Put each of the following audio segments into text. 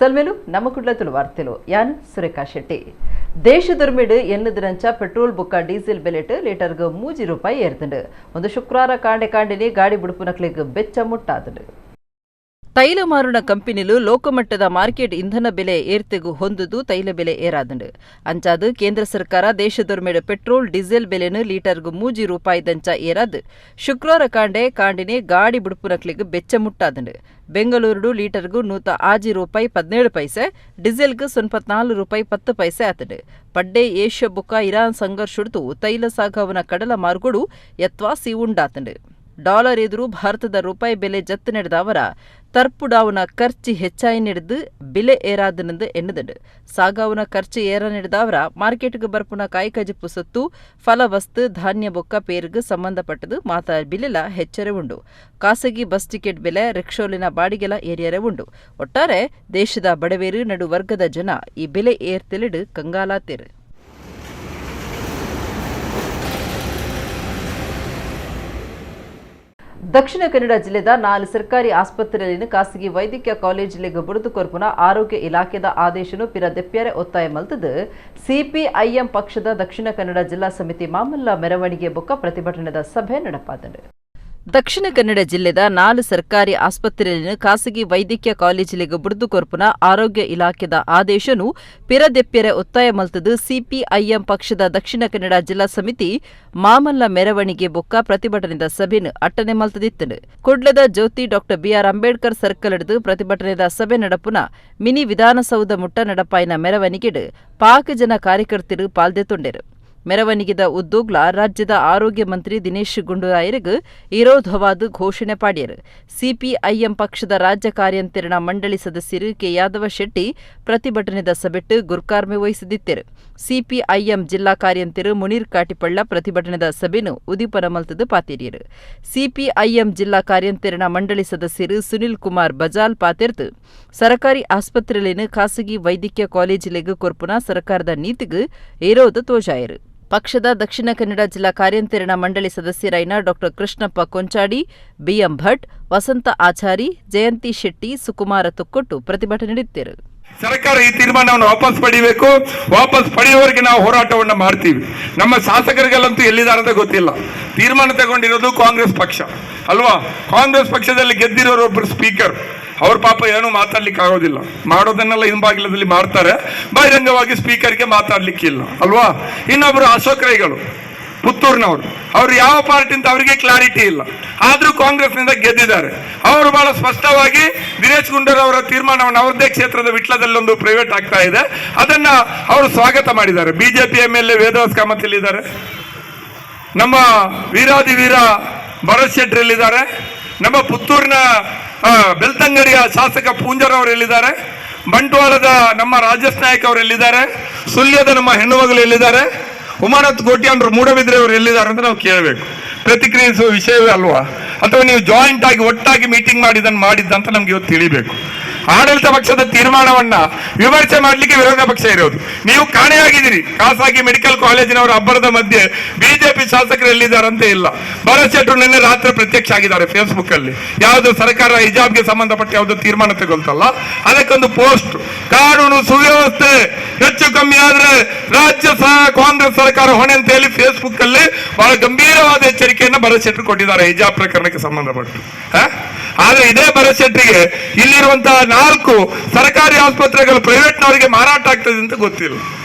ಸಲ್ಮೇಲು ನಮ್ಮ ಕುಡ್ಲತುಲು ವಾರ್ತೆಲು ಯಾನ್ ಸುರೇಖಾ ಶೆಟ್ಟಿ ದೇಶದುರ್ಮಿಡು ಎನ್ನದಿರಂಚ ಪೆಟ್ರೋಲ್ ಬುಕ್ಕ ಡೀಸೆಲ್ ಬೆಲೆಟ್ ಲೀಟರ್ಗೆ ₹3 ಏರ್ತಂಡು ಒಂದು ಶುಕ್ರವಾರ ಕಾಂಡಿನಿ ಗಾಡಿ ಬುಡುಪುನಕ್ಲಿಗೆ ಬೆಚ್ಚ ಮುಟ್ಟಾದಡು ತೈಲ ಮಾರುಣ ಕಂಪನಿಲು ಲೋಕಮಟ್ಟದ ಮಾರ್ಕೆಟ್ ಇಂಧನ ಬೆಲೆ ಏರ್ತೆಗು ಹೊಂದುದು ತೈಲ ಬೆಲೆ ಏರಾದಂಡು ಅಂಚಾದು ಕೇಂದ್ರ ಸರ್ಕಾರ ದೇಶದೊರ್ಮೆಡು ಪೆಟ್ರೋಲ್ ಡೀಸೆಲ್ ಬೆಲೆನು ಲೀಟರ್ಗು ₹3 ದಂಚ ಏರಾದು ಶುಕ್ರವಾರ ಕಾಂಡಿನಿ ಗಾಡಿ ಬುಡುಪುನಕ್ಲಿಗೆ ಬೆಚ್ಚ ಮುಟ್ಟಾದಂಡು ಬೆಂಗಳೂರು ಲೀಟರ್ಗು ₹106.17 ಡೀಸೆಲ್ಗು ₹94.10 ಆತಡು ಪಡ್ಡೆ ಏಷ್ಯಾ ಬುಕ್ಕ ಇರಾನ್ ಸಂಘರ್ಷುಡ್ತು ತೈಲ ಸಾಗವನ ಕಡಲ ಮಾರ್ಗೊಡು ಯತ್ವಾಸಿ ಉಂಡಾತಂಡು ಡಾಲರ್ ಎದುರು ಭಾರತದ ರೂಪಾಯಿ ಬೆಲೆ ಜತ್ತು ನಡೆದ ಅವರ ತರ್ಪುಡಾವುನ ಖರ್ಚು ಹೆಚ್ಚಾಯಿ ನಡೆದು ಬೆಲೆ ಏರಾದನೆಂದು ಎನ್ನದಡು ಸಾಗಾವುನ ಖರ್ಚು ಏರ ನಡೆದ ಅವರ ಮಾರ್ಕೆಟ್ಗೆ ಬರ್ಪುನ ಕಾಯ್ಕಜಿಪ್ಪು ಸೊತ್ತು ಫಲವಸ್ತು ಧಾನ್ಯ ಬೊಕ್ಕ ಪೇರ್ಗೆ ಸಂಬಂಧಪಟ್ಟದು ಮಾತಾ ಬಿಲೆಲ ಹೆಚ್ಚರೆ ಉಂಡು ಖಾಸಗಿ ಬಸ್ ಟಿಕೆಟ್ ಬೆಲೆ ರಿಕ್ಷೋಲಿನ ಬಾಡಿಗೆಲ ಏರಿಯರೆ ಉಂಡು ಒಟ್ಟಾರೆ ದೇಶದ ಬಡವೇರು ನಡು ವರ್ಗದ ಜನ ಈ ಬೆಲೆ ಏರ್ತೆಲಿಡು ಕಂಗಾಲಾತೇರು ದಕ್ಷಿಣ ಕನ್ನಡ ಜಿಲ್ಲೆದ 4 ಸರ್ಕಾರಿ ಆಸ್ಪತ್ರೆಯಲ್ಲಿನ ಖಾಸಗಿ ವೈದ್ಯಕೀಯ ಕಾಲೇಜಿಲೆಗೆ ಬುಡುದು ಕೊರ್ಪುನ ಆರೋಗ್ಯ ಇಲಾಖೆದ ಆದೇಶನು ಪಿರ ದೆಪ್ಪ್ಯಾರೆ ಒತ್ತಾಯ ಮಲ್ತದು ಸಿಪಿಐಎಂ ಪಕ್ಷದ ದಕ್ಷಿಣ ಕನ್ನಡ ಜಿಲ್ಲಾ ಸಮಿತಿ ಮಾಮಲ್ಲ ಮೆರವಣಿಗೆ ಬೊಕ್ಕ ಪ್ರತಿಭಟನೆದ ಸಭೆ ನಡೆಪಾದಡು ದಕ್ಷಿಣ ಕನ್ನಡ ಜಿಲ್ಲೆದ 4 ಸರ್ಕಾರಿ ಆಸ್ಪತ್ರೆಯಲ್ಲಿನ ಖಾಸಗಿ ವೈದ್ಯಕೀಯ ಕಾಲೇಜಿಲೆಗೆ ಬುಡುದು ಕೊರ್ಪುನ ಆರೋಗ್ಯ ಇಲಾಖೆದ ಆದೇಶನು ಪಿರದೆಪ್ಪ್ಯರೆ ಒತ್ತಾಯ ಮಲ್ತದು ಸಿಪಿಐಎಂ ಪಕ್ಷದ ದಕ್ಷಿಣ ಕನ್ನಡ ಜಿಲ್ಲಾ ಸಮಿತಿ ಮಾಮಲ್ಲ ಮೆರವಣಿಗೆ ಬೊಕ್ಕ ಪ್ರತಿಭಟನೆದ ಸಭೆನು ಅಟ್ಟನೆ ಮಲ್ತದಿತ್ತನು ಕುಡ್ಲದ ಜ್ಯೋತಿ ಡಾಕ್ಟರ್ ಬಿಆರ್ ಅಂಬೇಡ್ಕರ್ ಸರ್ಕಲ್ ಹಿಡಿದು ಪ್ರತಿಭಟನೆದ ಸಭೆ ನಡಪುನ ಮಿನಿ ವಿಧಾನಸೌಧ ಮುಟ್ಟ ನಡಪಾಯಿನ ಮೆರವಣಿಗೆಡು ಪಾಕ್ ಜನ ಕಾರ್ಯಕರ್ತರು ಪಾಲ್ದೆತೊಂಡೆರು ಮೆರವಣಿಗೆದ ಉದ್ದೋಗ್ಲ ರಾಜ್ಯದ ಆರೋಗ್ಯ ಮಂತ್ರಿ ದಿನೇಶ್ ಗುಂಡೂರಾಯರಿಗೆ ವಿರೋಧವಾದ ಘೋಷಣೆ ಪಾಡ್ಯರು ಸಿಪಿಐಎಂ ಪಕ್ಷದ ರಾಜ್ಯ ಕಾರ್ಯಂತರಣ ಮಂಡಳಿ ಸದಸ್ಯರು ಕೆ ಯಾದವ ಶೆಟ್ಟಿ ಪ್ರತಿಭಟನೆದ ಸಭೆಟ್ಟು ಗುರ್ಕಾರ್ಮೆ ವಹಿಸಿದಿತ್ತರು ಸಿಪಿಐಎಂ ಜಿಲ್ಲಾ ಕಾರ್ಯಂತರು ಮುನೀರ್ ಕಾಟಿಪಳ್ಳ ಪ್ರತಿಭಟನೆದ ಸಭೆನು ಉದಿಪನ ಮಲ್ತದು ಪಾತೇರಿಯರು ಸಿಪಿಐಎಂ ಜಿಲ್ಲಾ ಕಾರ್ಯಂತರಣ ಮಂಡಳಿ ಸದಸ್ಯರು ಸುನಿಲ್ ಕುಮಾರ್ ಬಜಾಲ್ ಪಾತೆರ್ತು ಸರ್ಕಾರಿ ಆಸ್ಪತ್ರೆಯಲ್ಲಿನ ಖಾಸಗಿ ವೈದ್ಯಕೀಯ ಕಾಲೇಜಿಲೆಗೆ ಕೊರ್ಪುನ ಸರ್ಕಾರದ ನೀತಿಗೆ ವಿರೋಧ ತೋಜಾಯರು ಪಕ್ಷದ ದಕ್ಷಿಣ ಕನ್ನಡ ಜಿಲ್ಲಾ ಕಾರ್ಯಂತರಣ ಮಂಡಳಿ ಸದಸ್ಯರಾಯಿನ ಡಾಕ್ಟರ್ ಕೃಷ್ಣಪ್ಪ ಕೊಂಚಾಡಿ ಬಿಎಂ ಭಟ್ ವಸಂತ ಆಚಾರಿ ಜಯಂತಿ ಶೆಟ್ಟಿ ಸುಕುಮಾರ ತೊಕ್ಕೊಟ್ಟು ಪ್ರತಿಭಟನೆ ನಡೆಸಿದರು ಸರ್ಕಾರ ಈ ತೀರ್ಮಾನವನ್ನು ವಾಪಸ್ ಪಡೆಯುವವರೆಗೆ ನಾವು ಹೋರಾಟವನ್ನು ಮಾಡ್ತೀವಿ. ನಮ್ಮ ಶಾಸಕರಿಗೆಲ್ಲಂತೂ ಎಲ್ಲಿದ್ದಾರಂತ ಗೊತ್ತಿಲ್ಲ. ತೀರ್ಮಾನ ತಗೊಂಡಿರೋದು ಕಾಂಗ್ರೆಸ್ ಪಕ್ಷ ಅಲ್ವಾ? ಕಾಂಗ್ರೆಸ್ ಪಕ್ಷದಲ್ಲಿ ಗೆದ್ದಿರೋರು ಒಬ್ಬರು ಸ್ಪೀಕರ್, ಅವ್ರ ಪಾಪ ಏನೂ ಮಾತಾಡ್ಲಿಕ್ಕೆ ಆಗೋದಿಲ್ಲ. ಮಾಡೋದನ್ನೆಲ್ಲ ಹಿಂಬಾಗಿಲದಲ್ಲಿ ಮಾಡ್ತಾರೆ, ಬಹಿರಂಗವಾಗಿ ಸ್ಪೀಕರ್ಗೆ ಮಾತಾಡ್ಲಿಕ್ಕಿಲ್ಲ ಅಲ್ವಾ? ಇನ್ನೊಬ್ರು ಅಶೋಕ್ ರೈಗಳು ಪುತ್ತೂರಿನವರು, ಅವ್ರು ಯಾವ ಪಾರ್ಟಿ ಅಂತ ಅವರಿಗೆ ಕ್ಲಾರಿಟಿ ಇಲ್ಲ, ಆದ್ರೂ ಕಾಂಗ್ರೆಸ್ನಿಂದ ಗೆದ್ದಿದ್ದಾರೆ. ಅವರು ಬಹಳ ಸ್ಪಷ್ಟವಾಗಿ ದಿನೇಶ್ ಗುಂಡೂರಾವ್ ಅವರ ತೀರ್ಮಾನವನ್ನು ಅವರದೇ ಕ್ಷೇತ್ರದ ವಿಟ್ಲದಲ್ಲಿ ಒಂದು ಪ್ರೈವೇಟ್ ಆಗ್ತಾ ಇದೆ, ಅದನ್ನ ಅವರು ಸ್ವಾಗತ ಮಾಡಿದ್ದಾರೆ. ಬಿಜೆಪಿ MLA ವೇದವಾಸ್ ಕಾಮತ್ ಇಲ್ಲಿದ್ದಾರೆ, ನಮ್ಮ ವೀರಾದಿ ವೀರ ಭರತ್ ಶೆಟ್ಟಿ ಎಲ್ಲಿದ್ದಾರೆ, ನಮ್ಮ ಪುತ್ತೂರಿನ ಬೆಳ್ತಂಗಡಿಯ ಶಾಸಕ ಪೂಂಜರ್ ಅವರು ಎಲ್ಲಿದ್ದಾರೆ, ಬಂಟ್ವಾಳದ ನಮ್ಮ ರಾಜೇಶ್ ನಾಯಕ್ ಅವರು ಎಲ್ಲಿದ್ದಾರೆ, ಸುಳ್ಯದ ನಮ್ಮ ಹೆಣ್ಣುಮಗಳು ಎಲ್ಲಿದ್ದಾರೆ, ಉಮಾನಾಥ್ ಗೋಟಿಯನ್ರು ಮೂಡಬಿದ್ರೆ ಅವರು ಎಲ್ಲಿದ್ದಾರೆ ಅಂತ ನಾವು ಕೇಳಬೇಕು. ಪ್ರತಿಕ್ರಿಯಿಸುವ ವಿಷಯವೇ ಅಲ್ವಾ? ಅಥವಾ ನೀವು ಜಾಯಿಂಟ್ ಆಗಿ ಒಟ್ಟಾಗಿ ಮೀಟಿಂಗ್ ಮಾಡಿದ್ದಂತ ನಮ್ಗೆ ಇವತ್ತು ತಿಳಿಬೇಕು. ಆಡಳಿತ ಪಕ್ಷದ ತೀರ್ಮಾನವನ್ನ ವಿಮರ್ಶೆ ಮಾಡಲಿಕ್ಕೆ ವಿರೋಧ ಪಕ್ಷ ಇರೋದು. ನೀವು ಕಾಣೆಯಾಗಿದ್ದೀರಿ, ಖಾಸಗಿ ಮೆಡಿಕಲ್ ಕಾಲೇಜಿನವರ ಅಬ್ಬರದ ಮಧ್ಯೆ ಬಿಜೆಪಿ ಶಾಸಕರು ಎಲ್ಲಿದ್ದಾರಂತೆ ಇಲ್ಲ. ಭರತ್ ಶೆಟ್ಟಿ ನಿನ್ನೆ ರಾತ್ರಿ ಪ್ರತ್ಯಕ್ಷ ಆಗಿದ್ದಾರೆ ಫೇಸ್ಬುಕ್ ಅಲ್ಲಿ. ಯಾವುದು ಸರ್ಕಾರ ಹಿಜಾಬ್ಗೆ ಸಂಬಂಧಪಟ್ಟ ಯಾವುದು ತೀರ್ಮಾನ ತಗೊಳ್ತಲ್ಲ, ಅದಕ್ಕೊಂದು ಪೋಸ್ಟ್, ಕಾನೂನು ಸುವ್ಯವಸ್ಥೆ ಹೆಚ್ಚು ಕಮ್ಮಿ ಆದ್ರೆ ರಾಜ್ಯ ಕಾಂಗ್ರೆಸ್ ಸರ್ಕಾರ ಹೊಣೆ ಅಂತ ಹೇಳಿ ಫೇಸ್ಬುಕ್ ಅಲ್ಲಿ ಬಹಳ ಗಂಭೀರವಾದ ಎಚ್ಚರಿಕೆಯನ್ನು ಭರತ್ ಶೆಟ್ಟಿ ಕೊಟ್ಟಿದ್ದಾರೆ ಹಿಜಾಬ್ ಪ್ರಕರಣಕ್ಕೆ ಸಂಬಂಧಪಟ್ಟು. ಆದ್ರೆ ಇದೇ ಭರತ್ ಶೆಟ್ಟಿಗೆ ಇಲ್ಲಿರುವಂತಹ 4 ಸರ್ಕಾರಿ ಆಸ್ಪತ್ರೆಗಳು ಪ್ರೈವೇಟ್ನವರಿಗೆ ಮಾರಾಟ ಆಗ್ತದೆ ಅಂತ ಗೊತ್ತಿಲ್ಲ.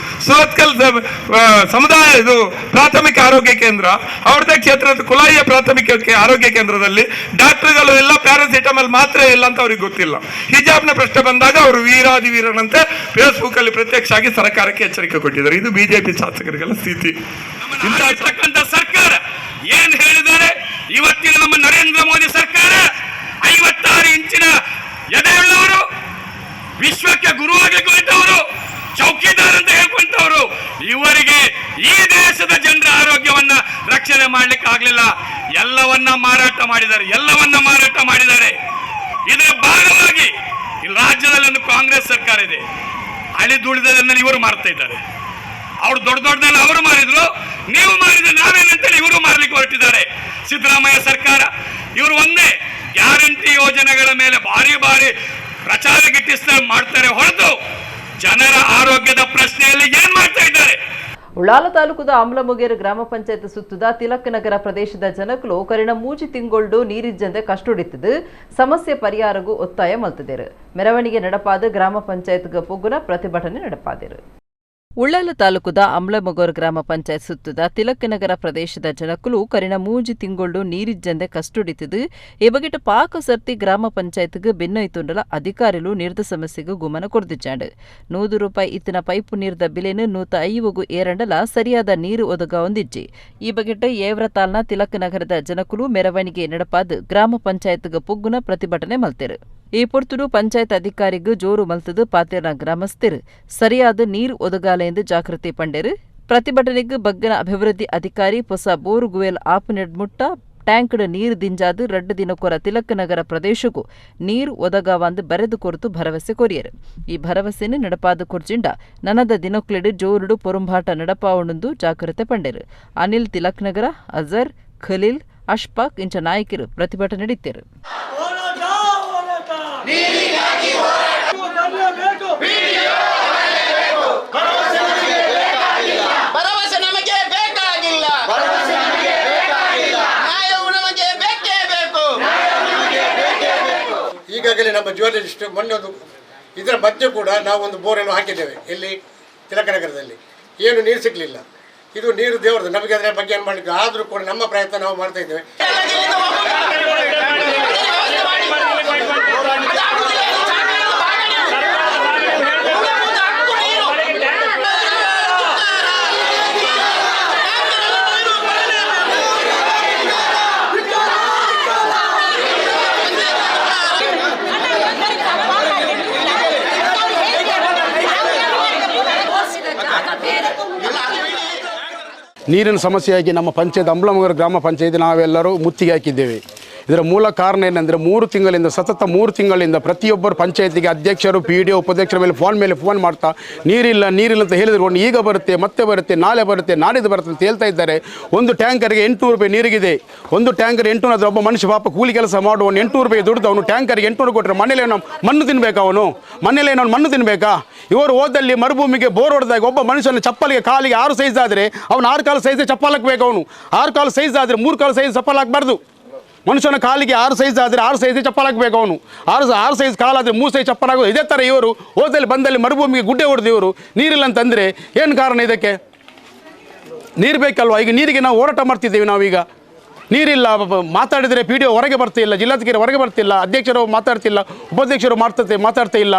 ಸುರತ್ಕಲ್ ಸಮುದಾಯ ಇದು ಪ್ರಾಥಮಿಕ ಆರೋಗ್ಯ ಕೇಂದ್ರ, ಅವ್ರದೇ ಕ್ಷೇತ್ರದ ಕುಲಾಯಿಯ ಪ್ರಾಥಮಿಕ ಆರೋಗ್ಯ ಕೇಂದ್ರದಲ್ಲಿ ಡಾಕ್ಟರ್ಗಳು ಎಲ್ಲ ಪ್ಯಾರಾಸಿಟಮಲ್ ಮಾತ್ರ ಇಲ್ಲ ಅಂತ ಅವ್ರಿಗೆ ಗೊತ್ತಿಲ್ಲ. ಹಿಜಾಬ್ನ ಪ್ರಶ್ನೆ ಬಂದಾಗ ಅವರು ವೀರಾದಿ ವೀರನಂತೆ ಫೇಸ್ಬುಕ್ ಅಲ್ಲಿ ಪ್ರತ್ಯಕ್ಷ ಆಗಿ ಸರ್ಕಾರಕ್ಕೆ ಎಚ್ಚರಿಕೆ ಕೊಟ್ಟಿದ್ದಾರೆ. ಇದು ಬಿಜೆಪಿ ಶಾಸಕರಿಗೆಲ್ಲ ಸ್ಥಿತಿ. ಸರ್ಕಾರ ಏನ್ ಹೇಳಿದ್ದಾರೆ ಇವತ್ತಿನ ನಮ್ಮ ನರೇಂದ್ರ ಮೋದಿ ಸರ್ಕಾರ 56 ಇಂಚಿನ ಎದೆಯುಳ್ಳವರು, ವಿಶ್ವಕ್ಕೆ ಗುರುವಾಗಿ ಕುಳಿತವರು, ಚೌಕಿದಾರ ಅಂತ ಹೇಳ್ಕೊಂತವರು, ಇವರಿಗೆ ಈ ದೇಶದ ಜನರ ಆರೋಗ್ಯವನ್ನ ರಕ್ಷಣೆ ಮಾಡ್ಲಿಕ್ಕೆ ಆಗ್ಲಿಲ್ಲ. ಎಲ್ಲವನ್ನ ಮಾರಾಟ ಮಾಡಿದ್ದಾರೆ. ಇದರ ಭಾಗವಾಗಿ ಇಲ್ಲಿ ರಾಜ್ಯದಲ್ಲಿ ಒಂದು ಕಾಂಗ್ರೆಸ್ ಸರ್ಕಾರ ಇದೆ, ಅಳಿದುಳಿದದನ್ನ ಇವರು ಮಾಡ್ತಾ ಇದ್ದಾರೆ. ಅವ್ರು ದೊಡ್ಡದನ್ನ ಅವರು ಮಾರಿದ್ರು, ನೀವು ಮಾರಿದ್ರೆ ನಾವೇನಂತೇಳಿ ಇವರು ಮಾರ್ಲಿಕ್ಕೆ ಹೊರಟಿದ್ದಾರೆ. ಸಿದ್ದರಾಮಯ್ಯ ಸರ್ಕಾರ ಇವರು ಒಂದೇ ಗ್ಯಾರಂಟಿ ಯೋಜನೆಗಳ ಮೇಲೆ ಭಾರಿ ಪ್ರಚಾರ ಮಾಡ್ತಾರೆ ಹೊರತು ಜನರ ಆರೋಗ್ಯದ ಪ್ರಶ್ನೆಯಲ್ಲಿ ಏನ್ ಮಾಡ್ತಾ ಇದ್ದಾರೆ? ಉಳ್ಳಾಲ ತಾಲೂಕದ ಅಮ್ಲಮೊಗೇರು ಗ್ರಾಮ ಪಂಚಾಯತ್ ಸುತ್ತದ ತಿಲಕ್ ನಗರ ಪ್ರದೇಶದ ಜನಕಲು ಕರಿಣ ಮೂಜಿ ತಿಂಗೊಳ್ಡು ನೀರಿಜ್ಜಂದೆ ಕಷ್ಟೊಡಿತದು ಸಮಸ್ಯೆ ಪರಿಹಾರಗೂ ಒತ್ತಾಯ ಮಲ್ತಿದ್ದೇರು. ಮೆರವಣಿಗೆ ನಡಪಾದ ಗ್ರಾಮ ಪಂಚಾಯತ್ಗೆ ಪೊಗ್ಗುನ ಪ್ರತಿಭಟನೆ ನಡಪಾದಿರು. ಉಳ್ಳಾಲ ತಾಲೂಕದ ಅಮ್ಲಮೊಗೇರು ಗ್ರಾಮ ಪಂಚಾಯತ್ ಸುತ್ತದ ತಿಲಕ್ ನಗರ ಪ್ರದೇಶದ ಜನಕಲು ಕರಿಣ ಮೂಜಿ ತಿಂಗೊಳ್ಡು ನೀರಿಜ್ಜಂದೆ ಕಷ್ಟೊಡಿತದು ಈ ಬಗೆಟ್ ಪಾಕ ಸರ್ತಿ ಗ್ರಾಮ ಪಂಚಾಯತ್ಗೆ ಬೆನ್ನೊಯ್ತುಂಡಲ ಅಧಿಕಾರಿಗಳು ನೀರ್ದ ಸಮಸ್ಯೆಗೆ ಗುಮನ ಕೊಡ್ದಿಚ್ಚಾಂಡು. ₹100 ಇತ್ತಿನ ಪೈಪು ನೀರ್ದ ಬಿಲೆನು 105 ಏರಂಡಲ ಸರಿಯಾದ ನೀರು ಒದಗ ಹೊಂದಿಜ್ಜಿ. ಈ ಬಗೆಟ್ ಏವ್ರತಾಲ್ನ ತಿಲಕ್ ನಗರದ ಜನಕಲು ಮೆರವಣಿಗೆ ನಡಪಾದ ಗ್ರಾಮ ಪಂಚಾಯತ್ಗೆ ಪೊಗ್ಗುನ ಪ್ರತಿಭಟನೆ ಮಲ್ತೆರು. ಈ ಪೊರ್ತುಡು ಪಂಚಾಯತ್ ಅಧಿಕಾರಿಗೂ ಜೋರು ಮಲ್ತದು ಪಾತೆರ್ನ ಗ್ರಾಮಸ್ಥರು ಸರಿಯಾದ ನೀರು ಒದಗಾಲ ಎಂದು ಜಾಗೃತಿ ಪಂಡೆರು. ಪ್ರತಿಭಟನೆಗೆ ಬಗ್ಗನ ಅಭಿವೃದ್ಧಿ ಅಧಿಕಾರಿ ಹೊಸ ಬೋರು ಗುವೆಲ್ ಆಪ್ ನೆಡ್ಮುಟ್ಟ ಟ್ಯಾಂಕ್ಡ್ ನೀರು ದಿಂಜಾದು 2 ದಿನಕ್ಕೊರ ತಿಲಕ್ ನಗರ ಪ್ರದೇಶಕ್ಕೂ ನೀರು ಒದಗಾವಂದು ಬರೆದು ಕೊರತು ಭರವಸೆ ಕೊರಿಯರು. ಈ ಭರವಸೆಯನ್ನು ನಡಪಾದ ಕೊರ್ಜಿಂಡ ನನದ ದಿನಕ್ಲೆಡು ಜೋರುಡು ಪೊರುಂಬಾಟ ನಡಪಾವಣೆಂದು ಜಾಗೃತಿ ಪಂಡೆರು. ಅನಿಲ್ ತಿಲಕ್ ನಗರ, ಅಜರ್, ಖಲೀಲ್, ಅಶ್ಫಾಕ್ ಇಂಚ ನಾಯಕರು ಪ್ರತಿಭಟನೆ ನಡೆಸಿದರು. ಈಗಾಗಲೇ ನಮ್ಮ ಜ್ಯುವೆಲರಿಸ್ಟ್ ಮೊನ್ನೆ ಇದರ ಮಧ್ಯೆ ಕೂಡ ನಾವು ಒಂದು ಬೋರನ್ನು ಹಾಕಿದ್ದೇವೆ. ಇಲ್ಲಿ ತಿಲಕ ನಗರದಲ್ಲಿ ಏನು ನೀರು ಸಿಗಲಿಲ್ಲ. ಇದು ನೀರು ದೇವರದು, ನಮಗೆ ಅದರ ಬಗ್ಗೆ ಏನು ಮಾಡಲಿಕ್ಕೆ ಆದರೂ ಕೂಡ ನಮ್ಮ ಪ್ರಯತ್ನ ನಾವು ಮಾಡ್ತಾ ಇದ್ದೇವೆ. ನೀರಿನ ಸಮಸ್ಯೆಯಾಗಿ ನಮ್ಮ ಪಂಚಾಯತ್ ಅಮ್ಲಮೊಗೇರು ಗ್ರಾಮ ಪಂಚಾಯತ್ ನಾವೆಲ್ಲರೂ ಮುತ್ತಿಗೆ ಹಾಕಿದ್ದೇವೆ. ಇದರ ಮೂಲ ಕಾರಣ ಏನಂದರೆ 3 ತಿಂಗಳಿಂದ ಸತತ 3 ತಿಂಗಳಿಂದ ಪ್ರತಿಯೊಬ್ಬರು ಪಂಚಾಯತಿಗೆ ಅಧ್ಯಕ್ಷರು PDO ಉಪಾಧ್ಯಕ್ಷರ ಮೇಲೆ ಫೋನ್ ಮಾಡ್ತಾ ನೀರಿಲ್ಲ ಅಂತ ಹೇಳಿದ್ರು. ಈಗ ಬರುತ್ತೆ, ಮತ್ತೆ ಬರುತ್ತೆ, ನಾಳೆ ಬರುತ್ತೆ, ನಾಡಿದ್ದು ಬರುತ್ತೆ ಅಂತ ಹೇಳ್ತಾ ಇದ್ದಾರೆ. ಒಂದು ಟ್ಯಾಂಕರ್ಗೆ ₹800 ನೀರಿಗಿದೆ. ಒಂದು ಟ್ಯಾಂಕರ್ 800, ಒಬ್ಬ ಮನುಷ್ಯ ಪಾಪ ಕೂಲಿ ಕೆಲಸ ಮಾಡುವನು ₹800 ದುಡ್ದು ಅವನು ಟ್ಯಾಂಕರ್ಗೆ 800 ಕೊಟ್ಟರೆ ಮನೇಲಿ ಮಣ್ಣು ತಿನ್ಬೇಕಾ? ಅವನು ಮನೇಲಿ ಮಣ್ಣು ತಿನ್ಬೇಕಾ? ಇವರು ಹೋದಲ್ಲಿ ಮರುಭೂಮಿಗೆ ಬೋರ್ ಹೊಡೆದಾಗ ಒಬ್ಬ ಮನುಷ್ಯನ ಚಪ್ಪಲಿಗೆ ಕಾಲಿಗೆ 6 ಸೈಜ್ ಆದರೆ ಅವನು 6 ಕಾಲು ಸೈಜ್ ಚಪ್ಪಲ್ ಹಾಕಬೇಕು. ಅವನು 6 ಕಾಲು ಸೈಜ್ ಆದರೆ 3 ಕಾಲು ಸೈಜ್ ಚಪ್ಪಲ್ ಹಾಕಬಾರ್ದು. ಮನುಷ್ಯನ ಕಾಲಿಗೆ 6 ಸೈಜ್ ಆದರೆ 6 ಸೈಜ್ ಚಪ್ಪಲ್ ಹಾಕಬೇಕು. ಅವನು 6 ಸೈಜ್ ಕಾಲಾದರೆ 3 ಸೈಜ್ ಚಪ್ಪಲ್ ಹಾಕೋದು. ಇದೇ ಥರ ಇವರು ಹೋದಲ್ಲಿ ಬಂದಲ್ಲಿ ಮರುಭೂಮಿಗೆ ಗುಡ್ಡೆ ಹೊಡೆದು ಇವರು ನೀರಿಲ್ಲ ಅಂತಂದರೆ ಏನು ಕಾರಣ? ಇದಕ್ಕೆ ನೀರು ಬೇಕಲ್ವ? ಈಗ ನೀರಿಗೆ ನಾವು ಹೋರಾಟ ಮಾಡ್ತಿದ್ದೇವೆ. ನಾವೀಗ ನೀರಿಲ್ಲ, ಮಾತಾಡಿದರೆ PDO ಹೊರಗೆ ಬರ್ತಿಲ್ಲ, ಜಿಲ್ಲಾಧಿಕಾರಿ ಹೊರಗೆ ಬರ್ತಿಲ್ಲ, ಅಧ್ಯಕ್ಷರು ಮಾತಾಡ್ತಿಲ್ಲ, ಉಪಾಧ್ಯಕ್ಷರು ಮಾತಾಡ್ತಾ ಇಲ್ಲ.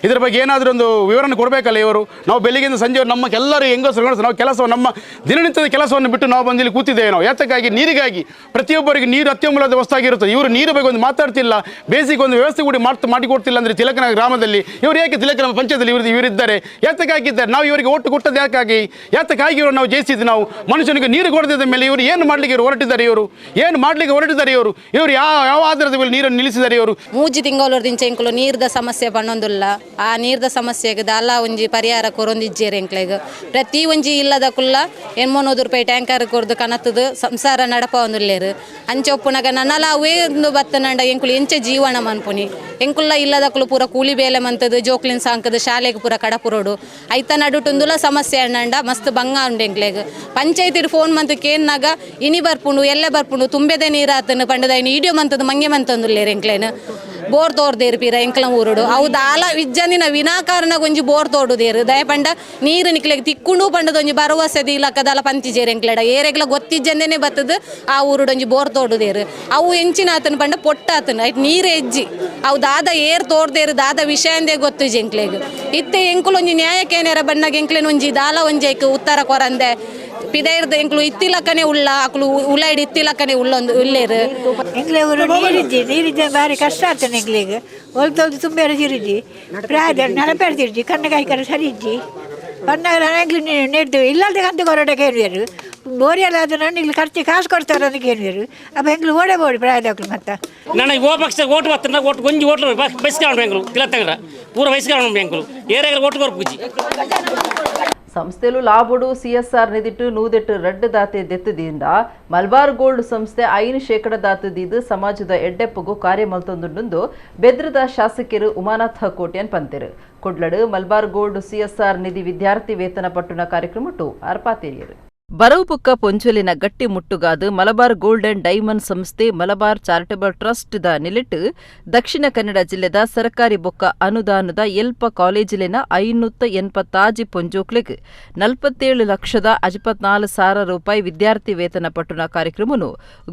ಇದರ ಬಗ್ಗೆ ಏನಾದರೂ ಒಂದು ವಿವರಣೆ ಕೊಡಬೇಕಲ್ಲ ಇವರು. ನಾವು ಬೆಳಿಗ್ಗೆಯಿಂದ ಸಂಜೆ ನಮ್ಮ ಎಲ್ಲರೂ ಹೆಂಗಸರು ನಾವು ಕೆಲಸವನ್ನು ನಮ್ಮ ದಿನನಿತ್ಯದ ಕೆಲಸವನ್ನು ಬಿಟ್ಟು ನಾವು ಬಂದಿಲ್ಲಿ ಕೂತಿದ್ದೇವೆ. ನಾವು ಯಾತಕ್ಕಾಗಿ? ನೀರಿಗಾಗಿ. ಪ್ರತಿಯೊಬ್ಬರಿಗೆ ನೀರು ಅತ್ಯಮೂಲ್ಯದ ವಸ್ತಾಗಿರುತ್ತದೆ. ಇವರು ನೀರು ಬಗ್ಗೆ ಒಂದು ಮಾತಾಡ್ತಿಲ್ಲ, ಬೇಸಿಗೆ ಒಂದು ವ್ಯವಸ್ಥೆ ಕೂಡ ಮಾಡಿಕೊಡ್ತಿಲ್ಲ ಅಂದರೆ ತಿಲಕನಗರ ಗ್ರಾಮದಲ್ಲಿ ಇವರು ಏಕೆ ತಿಲಕನಗರ ಪಂಚಾಯತಲ್ಲಿ ಇವರಿದ್ದಾರೆ? ಯಾತಕ್ಕಾಗಿದ್ದಾರೆ? ನಾವು ಇವರಿಗೆ ಓಟು ಕೊಟ್ಟದ್ದು ಯಾತಕ್ಕಾಗಿ ಇವರು ನಾವು ಜಯಿಸಿದ್ದು? ನಾವು ಮನುಷ್ಯನಿಗೆ ನೀರು ಕೊಡದಿದ್ದ ಮೇಲೆ ಇವರು ಏನು ಮಾಡಲಿಕ್ಕೆ ಹೊರಟಿದ್ದಾರೆ? ಇವರು ಯಾವ ಆಧಾರದ ಮೇಲೆ ನೀರನ್ನು ನಿಲ್ಲಿಸಿದ್ದಾರೆ? ಇವರು 3 ತಿಂಗಳದಿಂದ ಎಂಕ್ಲು ನೀರ್ದ ಸಮಸ್ಯೆ ಪಣ್ಣೊಂದುಲ್ಲ. ಆ ನೀರ್ದ ಸಮಸ್ಯೆಗೆ ದಾಲ ಒಂಜಿ ಪರಿಹಾರ ಕೊರೊಂದಿಜ್ಜೇರು ಎಂಕ್ಲೆಗ್ ಪ್ರತಿ ಒಂಜಿ ಇಲ್ಲದ ಕುಲ್ಲ ₹800 ಟ್ಯಾಂಕರ್ ಕೊರ್ದು ಕನತ್ತದು ಸಂಸಾರ ನಡಪ ಒಂದುಲ್ಲೇರು ಅಂಚೆ ಒಪ್ಪುನಗ ನನ್ನಲ ಅವೇ ಒಂದು ಬತ್ತನಂಡ ಎಂಕುಲು ಎಂಚೆ ಜೀವನ ಮನ್ಪುನಿ ಎಂಕುಲ್ಲ ಇಲ್ಲದ ಕುಲು ಪೂರ ಕೂಲಿ ಬೇಲೆ ಮಂತದು ಜೋಕ್ಲಿನ್ ಸಾಂಕದು ಶಾಲೆಗೆ ಪೂರ ಕಡಪುರೋಡು ಐತ ನಡುಟುಂದುಲ ಸಮಸ್ಯೆ ಅಣ್ಣಂಡ ಮಸ್ತ್ ಬಂಗ ಉಂಡು ಎಂಕ್ಲೆಗ್ ಪಂಚಾಯತಿಡ್ ಫೋನ್ ಮಂತ್ ಕೇನ್ನಾಗ ಇನಿ ಬರ್ಪುಂಡು ಎಲ್ಲೆ ಬರ್ಪುಂಡು ತುಂಬೆದೆ ನೀರಾತನು ಪಂಡದ ಇಡಿಯೋ ಮಂತದು ಮಂಗೆ ಮಂತಂದುಲ್ಲೇರು ಎಂಕ್ಲೇನು ಬೋರ್ ತೋರ್ದೇರು ಪೀರ ಎಂಕ್ಲ ಊರುಡು ಅವು ದಾಲ ವಿಜ್ಜಂದಿನ ವಿನಾಕಾರಣ ಒಂಜಿ ಬೋರ್ ತೋಡುದೇರು ದಯ ಪಂಡ ನೀರು ನಿಕ್ಲೆಗ್ ತಿಕ್ಕೊಂಡು ಪಂಡದ ಒಂಜಿ ಭರವಸೆ ಇಲಕ್ಕದಲ್ಲ ಪಂತಿಜೇರು ಎಂಕ್ಲೆಡ ಏರೆಗ್ಲ ಗೊತ್ತಿಜ್ಜಂದೇನೆ ಬತ್ತದು ಆ ಊರುಡು ಒಂಜಿ ಬೋರ್ ತೋಡುದೇರು ಅವು ಎಂಚಿನ ಆತನ ಪಂಡ ಪೊಟ್ಟಾತನು ಐಟ್ ನೀರು ಎಜ್ಜಿ ಅವು ದಾದ ಏರ್ ತೋರ್ದೇರು ದಾದ ವಿಷಯಂದೇ ಗೊತ್ತು ಎಂಕ್ಲೆಗ್ ಇತ್ತೆ ಎಂಕುಲು ಒಂಜಿ ನ್ಯಾಯಕ್ಕೇನೇರ ಬಣ್ಣಗ ಎಂಕ್ಲೆನ್ ಒಂಜಿ ದಾಲ ಒಂಜೈಕ್ ಉತ್ತರ ಕೊರಂದೆ ಪಿದೈರ್ದ ಎಂಕ್ಲು ಇತ್ತಿಲಕ್ಕನೆ ಉಳ್ಳ ಆಕಲು ಉಳ್ಳಾಡಿ ಇತ್ತಿಲಕ್ಕನೆ ಉಳ್ಳೊಂದು ಉಳ್ಳೇರು ಎಂಗ್ಲೆ ಊರು ನೀರಿದ್ದೆ ಭಾರಿ ಕಷ್ಟ ಆಗ್ತಾನೆ ಎಂಗ್ಲಿಗೆ ಹೊಲ್ತೊಲ್ದು ತುಂಬ ಇರಿಜಿ ಪ್ರಾಯ ನೆನಪೆಡ್ತಿರ್ಜಿ ಕಣ್ಣಗಾಯ್ಕರ ಸರಿಜ್ಜಿ ಬಣ್ಣಗಳ ಎಂಗ್ಲಿ ನೆಡ್ದು ಇಲ್ಲದೆ ಕಂತು ಕೊರಡೆ ಕೇಳಿಯರು ಬೋರಿಯಲ್ಲಾದ್ರೆ ನಾನು ಇಲ್ಲಿ ಖರ್ಚು ಕಾಸು ಕೊಡ್ತಾರೆ ಅಂತ ಕೇಳಿದ್ರು ಆ ಬೆಂಗ್ಳೂರು ಓಡೇಬೋಡಿ ಪ್ರಾಯದಕ್ಕಳು ಮತ್ತೆ ನನಗೆ ಓ ಪಕ್ಷ ಓಟ್ ಬರ್ತಾರೆ ಓಟ್ ಗೊಂಜಿ ಓಟ್ ಬಯಸ್ಕೊಂಡು ಬೆಂಗ್ಳೂರು ಇಲ್ಲ ತಗರ ಪೂರ ಬಯಸ್ಕೊಂಡು ಬೆಂಗ್ಳೂರು ಏರಿಯಾಗ ಓಟ್ ಕೊರ ಪೂಜಿ ಸಂಸ್ಥೆಲು ಲಾಭಡು ಸಿಎಸ್ಆರ್ ನಿಧಿಟ್ಟು ನೂದೆಟ್ಟು ರಡ್ಡು ದಾತೆ ದೆತ್ತದಿಂದ ಮಲಬಾರ್ ಗೋಲ್ಡ್ ಸಂಸ್ಥೆ 5% ದಾತದಿದ್ದು ಸಮಾಜದ ಎಡ್ಡೆಪ್ಪಗೂ ಕಾರ್ಯ ಮಲ್ತೊಂದುಂಡು ಬೆದ್ರದ ಶಾಸಕರು ಉಮಾನಾಥ ಕೋಟ್ಯನ್ ಪಂತೆರು ಕುಡ್ಲಡು ಮಲಬಾರ್ ಗೋಲ್ಡ್ ಸಿಎಸ್ಆರ್ ನಿಧಿ ವಿದ್ಯಾರ್ಥಿ ವೇತನ ಪಟ್ಟಣ ಕಾರ್ಯಕ್ರಮಟ್ಟು ಅರ್ಪಾತೇರಿಯರು ಬರವುಪುಕ್ಕ ಪೊಂಚೊಲಿನ ಗಟ್ಟಿ ಮುಟ್ಟುಗಾದು ಮಲಬಾರ್ ಗೋಲ್ಡ್ ಅಂಡ್ ಡೈಮಂಡ್ ಸಂಸ್ಥೆ ಮಲಬಾರ್ ಚಾರಿಟಬಲ್ ಟ್ರಸ್ಟ್ ದ ನಿಲಿಟ್ಟು ದಕ್ಷಿಣ ಕನ್ನಡ ಜಿಲ್ಲೆದ ಸರ್ಕಾರಿ ಬೊಕ್ಕ ಅನುದಾನದ ಎಲ್ಪ ಕಾಲೇಜಿಲಿನ 580 ಪೊಂಜೋಕ್ಲೆಗ್ 47,54,000 ರೂಪಾಯಿ ವಿದ್ಯಾರ್ಥಿ ವೇತನ ಪಟ್ಟಣ ಕಾರ್ಯಕ್ರಮನು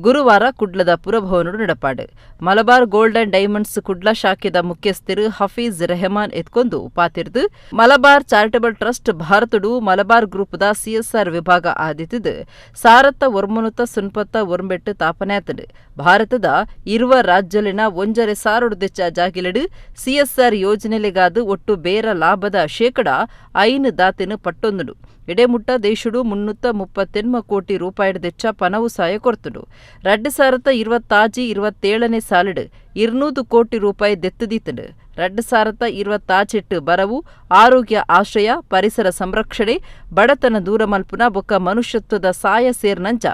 ಗುರುವಾರ ಕುಡ್ಲದ ಪುರಭವನಡು ನಡಪಾಡು ಮಲಬಾರ್ ಗೋಲ್ಡ್ ಅಂಡ್ ಡೈಮಂಡ್ಸ್ ಕುಡ್ಲ ಶಾಖೆದ ಮುಖ್ಯಸ್ಥರು ಹಫೀಜ್ ರೆಹಮಾನ್ ಎತ್ಕೊಂದು ಪಾತಿರ್ದು ಮಲಬಾರ್ ಚಾರಿಟಬಲ್ ಟ್ರಸ್ಟ್ ಭಾರತಡು ಮಲಬಾರ್ ಗ್ರೂಪ್ದ ಸಿಎಸ್ಆರ್ ವಿಭಾಗ ಆದಿತದು ಸಾರತ್ತ ಒರ್ಮನುತ ಸುನ್ಪತ್ತ ಒರ್ಮೆಟ್ಟು ತಾಪನಾತಡು ಭಾರತದ ಇರುವ ರಾಜ್ಯಲಿನ 1,000 ದೆಚ್ಚ ಜಾಗಿಲಡು ಸಿಎಸ್ಆರ್ ಯೋಜನೆಲೆಗಾದು ಒಟ್ಟು ಬೇರ ಲಾಭದ 5% ದಾತೆನು ಪಟ್ಟೊಂದುಡು ಇಡೆಮುಟ್ಟ ದೇಶುಡು 338 ಕೋಟಿ ರೂಪಾಯಿ ದೆಚ್ಚ ಪನವು ಸಾಯ ಕೊರ್ತುಡು 2026-27ನೇ ಸಾಲಿಡು 200 ಕೋಟಿ ರೂಪಾಯಿ ದೆತ್ತದೀತಡು 2028 ಬರವು ಆರೋಗ್ಯ ಆಶ್ರಯ ಪರಿಸರ ಸಂರಕ್ಷಣೆ ಬಡತನ ದೂರ ಮಲ್ಪುನ ಬೊಕ್ಕ ಮನುಷ್ಯತ್ವದ ಸಾಯ ಸೇರ್ನಂಚ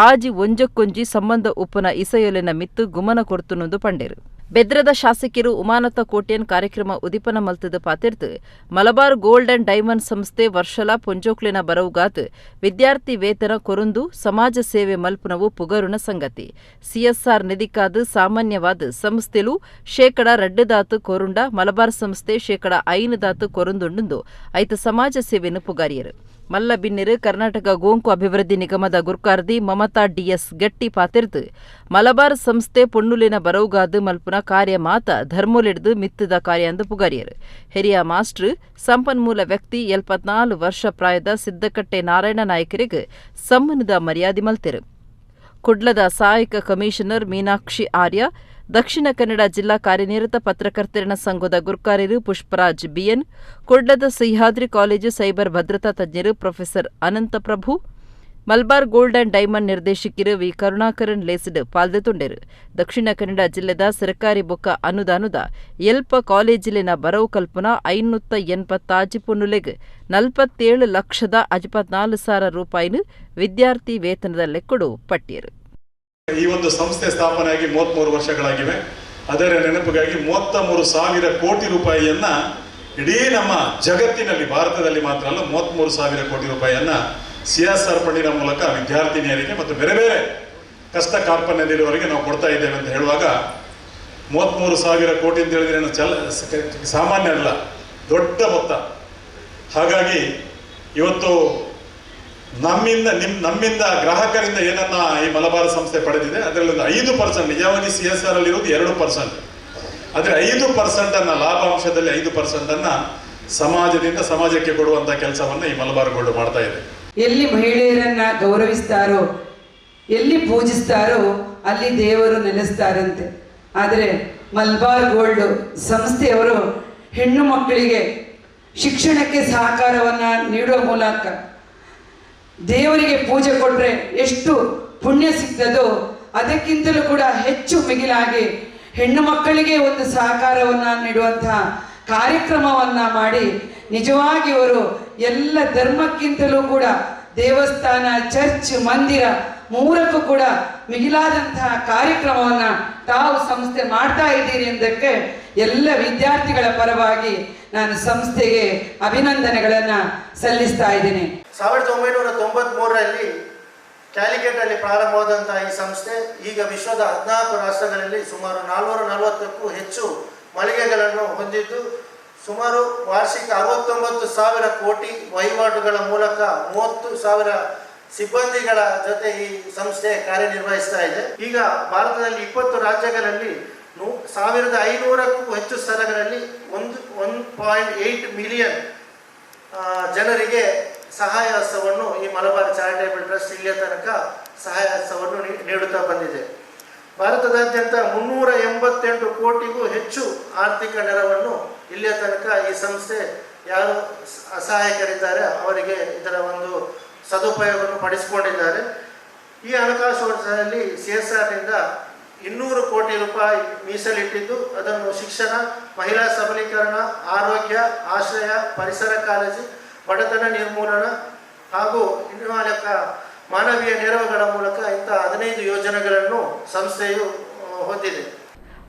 ಆಜಿ ಒಂಜಕ್ಕೊಂಜಿ ಸಂಬಂಧ ಉಪ್ಪುನ ಇಸೆಯೊಲಿನ ಮಿತ್ತು ಗುಮನ ಕೊರ್ತುನುಂದು ಪಂಡೇರು ಬೆದ್ರದ ಶಾಸಕರು ಉಮಾನತ ಕೋಟ್ಯನ್ ಕಾರ್ಯಕ್ರಮ ಉದಿಪನ ಮಲ್ತದ ಪಾತಿರ್ತು ಮಲಬಾರ್ ಗೋಲ್ಡ್ ಅಂಡ್ ಡೈಮಂಡ್ ಸಂಸ್ಥೆ ವರ್ಷಲ ಪೊಂಜೋಕ್ಲಿನ ಬರವುಗಾತ್ ವಿದ್ಯಾರ್ಥಿ ವೇತನ ಕೊರುಂದು ಸಮಾಜ ಸೇವೆ ಮಲ್ಪುನವು ಪುಗರುನ ಸಂಗತಿ ಸಿಎಸ್ಆರ್ ನಿಧಿಕಾದು ಸಾಮಾನ್ಯವಾದ ಸಂಸ್ಥೆಲು 2% ದಾತು ಕೊರುಂಡ ಮಲಬಾರ್ ಸಂಸ್ಥೆ 5% ದಾತು ಕೊರುಂದುಂಡು ಐತ ಸಮಾಜ ಸೇವೆನು ಪುಗಾರಿಯರು ಮಲ್ಲ ಬಿನ್ನಿರು ಕರ್ನಾಟಕ ಗೋಂಕು ಅಭಿವೃದ್ಧಿ ನಿಗಮದ ಗುರ್ಕಾರ್ದಿ ಮಮತಾ ಡಿಎಸ್ ಗಟ್ಟಿ ಪಾತಿರ್ದು ಮಲಬಾರ್ ಸಂಸ್ಥೆ ಪೊಣ್ಣುಲಿನ ಬರವುಗಾದು ಮಲ್ಪುನ ಕಾರ್ಯ ಮಾತ ಧರ್ಮೋಲಿಡ್ದು ಮಿತ್ತದ ಕಾರ್ಯ ಅಂದು ಪುಗಾರಿಯರು ಹಿರಿಯ ಮಾಸ್ಟರ್ ಸಂಪನ್ಮೂಲ ವ್ಯಕ್ತಿ 74 ವರ್ಷ ಪ್ರಾಯದ ಸಿದ್ದಕಟ್ಟೆ ನಾರಾಯಣ ನಾಯಕರಿಗೆ ಸಮ್ಮಾನದ ಮರ್ಯಾದೆ ಮಲ್ತೆರು ಕುಡ್ಲದ ಸಹಾಯಕ ಕಮಿಷನರ್ ಮೀನಾಕ್ಷಿ ಆರ್ಯ ದಕ್ಷಿಣ ಕನ್ನಡ ಜಿಲ್ಲಾ ಕಾರ್ಯನಿರತ ಪತ್ರಕರ್ತರ ಸಂಘದ ಗುರ್ಕಾರ್ಯರು ಪುಷ್ಪರಾಜ್ ಬಿಎನ್ ಕುಡ್ಲದ ಸಹ್ಯಾದ್ರಿ ಕಾಲೇಜು ಸೈಬರ್ ಭದ್ರತಾ ತಜ್ಞರು professor Ananthaprabhu Malabar gold and diamond ನಿರ್ದೇಶಕರು ವಿ ಕರುಣಾಕರನ್ ಲೇಸಿಡ್ ಪಾಲ್ದೆತುಂಡೆರು ದಕ್ಷಿಣ ಕನ್ನಡ ಜಿಲ್ಲೆದ ಸರ್ಕಾರಿ ಬೊಕ್ಕ ಅನುದಾನದ ಎಲ್ಪ ಕಾಲೇಜಿಲಿನ ಬರವು ಕಲ್ಪನ 580 ಪೊನ್ನುಲೆಗ್ 47,54,000 ರೂಪಾಯಿನು ವಿದ್ಯಾರ್ಥಿ ವೇತನದ ಲೆಕ್ಕಡು ಪಟ್ಟಿಯರು ಈ ಒಂದು ಸಂಸ್ಥೆ ಸ್ಥಾಪನೆಯಾಗಿ 33 ವರ್ಷಗಳಾಗಿವೆ. ಅದರ ನೆನಪಿಗಾಗಿ 33,000 ಕೋಟಿ ರೂಪಾಯಿಯನ್ನ ಇಡೀ ನಮ್ಮ ಜಗತ್ತಿನಲ್ಲಿ ಭಾರತದಲ್ಲಿ ಮಾತ್ರ ಅಲ್ಲ 33,000 ಕೋಟಿ ರೂಪಾಯಿಯನ್ನ ಸಿಎಸ್ಆರ್ ಫಂಡಿನ ಮೂಲಕ ವಿದ್ಯಾರ್ಥಿನಿಯರಿಗೆ ಮತ್ತು ಬೇರೆ ಬೇರೆ ಕಷ್ಟ ಕಾರ್ಪಣ್ಯದಲ್ಲಿರುವವರಿಗೆ ನಾವು ಕೊಡ್ತಾ ಇದ್ದೇವೆ ಅಂತ ಹೇಳುವಾಗ 33,000 ಕೋಟಿ ಅಂತ ಹೇಳಿದ್ರೆ ಸಾಮಾನ್ಯ ಅಲ್ಲ, ದೊಡ್ಡ ಮೊತ್ತ. ಹಾಗಾಗಿ ಇವತ್ತು ನಮ್ಮಿಂದ ಗ್ರಾಹಕರಿಂದ ಏನನ್ನ ಈ ಮಲಬಾರ್ ಸಂಸ್ಥೆ ಪಡೆದಿದೆ ಅದರಲ್ಲಿ 5% ನಿಜವಾಗಿ ಸಿಎಸ್ಆರ್ ಅಲ್ಲಿ ಇರುವುದು 2%. ಆದರೆ 5% ಅನ್ನ ಲಾಭಾಂಶದಲ್ಲಿ 5% ಅನ್ನ ಸಮಾಜದಿಂದ ಸಮಾಜಕ್ಕೆ ಕೊಡುವಂತ ಕೆಲಸವನ್ನ ಈ ಮಲಬಾರ್ ಗೋಲ್ಡ್ ಮಾಡ್ತಾ ಇದೆ. ಎಲ್ಲಿ ಮಹಿಳೆಯರನ್ನ ಗೌರವಿಸ್ತಾರೋ, ಎಲ್ಲಿ ಪೂಜಿಸ್ತಾರೋ ಅಲ್ಲಿ ದೇವರು ನೆಲೆಸ್ತಾರಂತೆ. ಆದರೆ ಮಲಬಾರ್ ಗೋಲ್ಡ್ ಸಂಸ್ಥೆಯವರು ಹೆಣ್ಣು ಮಕ್ಕಳಿಗೆ ಶಿಕ್ಷಣಕ್ಕೆ ಸಹಕಾರವನ್ನ ನೀಡುವ ಮೂಲಕ ದೇವರಿಗೆ ಪೂಜೆ ಕೊಟ್ಟರೆ ಎಷ್ಟು ಪುಣ್ಯ ಸಿಗ್ತದೋ ಅದಕ್ಕಿಂತಲೂ ಕೂಡ ಹೆಚ್ಚು ಮಿಗಿಲಾಗಿ ಹೆಣ್ಣು ಮಕ್ಕಳಿಗೆ ಒಂದು ಸಹಕಾರವನ್ನು ನೀಡುವಂತಹ ಕಾರ್ಯಕ್ರಮವನ್ನ ಮಾಡಿ ನಿಜವಾಗಿ ಅವರು ಎಲ್ಲ ಧರ್ಮಕ್ಕಿಂತಲೂ ಕೂಡ ದೇವಸ್ಥಾನ, ಚರ್ಚ್, ಮಂದಿರ ಮೂರಕ್ಕೂ ಕೂಡ ಮಿಗಿಲಾದಂತಹ ಕಾರ್ಯಕ್ರಮವನ್ನ ತಾವು ಸಂಸ್ಥೆ ಮಾಡ್ತಾ ಇದ್ದೀರಿ ಎಂದಕ್ಕೆ ಎಲ್ಲ ವಿದ್ಯಾರ್ಥಿಗಳ ಪರವಾಗಿ ನಾನು ಸಂಸ್ಥೆಗೆ ಅಭಿನಂದನೆಗಳನ್ನು ಸಲ್ಲಿಸ್ತಾ ಇದ್ದೇನೆ. 1993ರಲ್ಲಿ ಕ್ಯಾಲಿಕಟ್ನಲ್ಲಿ ಪ್ರಾರಂಭವಾದಂತಹ ಈ ಸಂಸ್ಥೆ ಈಗ ವಿಶ್ವದ 14 ರಾಷ್ಟ್ರಗಳಲ್ಲಿ ಸುಮಾರು 440ಕ್ಕೂ ಹೆಚ್ಚು ಮಳಿಗೆಗಳನ್ನು ಹೊಂದಿದ್ದು ಸುಮಾರು ವಾರ್ಷಿಕ 69,000 ಕೋಟಿ ವಹಿವಾಟುಗಳ ಮೂಲಕ 30,000 ಸಿಬ್ಬಂದಿಗಳ ಜೊತೆ ಈ ಸಂಸ್ಥೆ ಕಾರ್ಯನಿರ್ವಹಿಸ್ತಾ ಇದೆ. ಈಗ ಭಾರತದಲ್ಲಿ 20 ರಾಜ್ಯಗಳಲ್ಲಿ 1,500ಕ್ಕೂ ಹೆಚ್ಚು ಸ್ಥಳಗಳಲ್ಲಿ 1.8 ಮಿಲಿಯನ್ ಜನರಿಗೆ ಸಹಾಯ ಹಸ್ತವನ್ನು ಈ ಮಲಬಾರ್ ಚಾರಿಟೇಬಲ್ ಟ್ರಸ್ಟ್ ಇಲ್ಲಿಯ ತನಕ ಸಹಾಯ ಹಸ್ತವನ್ನು ನೀಡುತ್ತಾ ಬಂದಿದೆ. ಭಾರತದಾದ್ಯಂತ 388 ಕೋಟಿಗೂ ಹೆಚ್ಚು ಆರ್ಥಿಕ ನೆರವನ್ನು ಇಲ್ಲಿಯ ತನಕ ಈ ಸಂಸ್ಥೆ ಯಾರು ಅಸಹಾಯಕರಿದ್ದಾರೆ ಅವರಿಗೆ ಇದರ ಒಂದು ಸದುಪಯೋಗವನ್ನು ಪಡಿಸಿಕೊಂಡಿದ್ದಾರೆ. ಈ ಹಣಕಾಸು ವರ್ಷದಲ್ಲಿ CSRನಿಂದ 200 ಕೋಟಿ ರೂಪಾಯಿ ಮೀಸಲಿಟ್ಟಿದ್ದು ಅದನ್ನು ಶಿಕ್ಷಣ, ಮಹಿಳಾ ಸಬಲೀಕರಣ, ಆರೋಗ್ಯ, ಆಶ್ರಯ, ಪರಿಸರ ಕಾಳಜಿ, ಬಡತನ ನಿರ್ಮೂಲನ ಹಾಗೂ ಮಾನವೀಯ ನೆರವುಗಳ ಮೂಲಕ ಇಂಥ 15 ಯೋಜನೆಗಳನ್ನು ಸಂಸ್ಥೆಯು ಹೊಂದಿದೆ.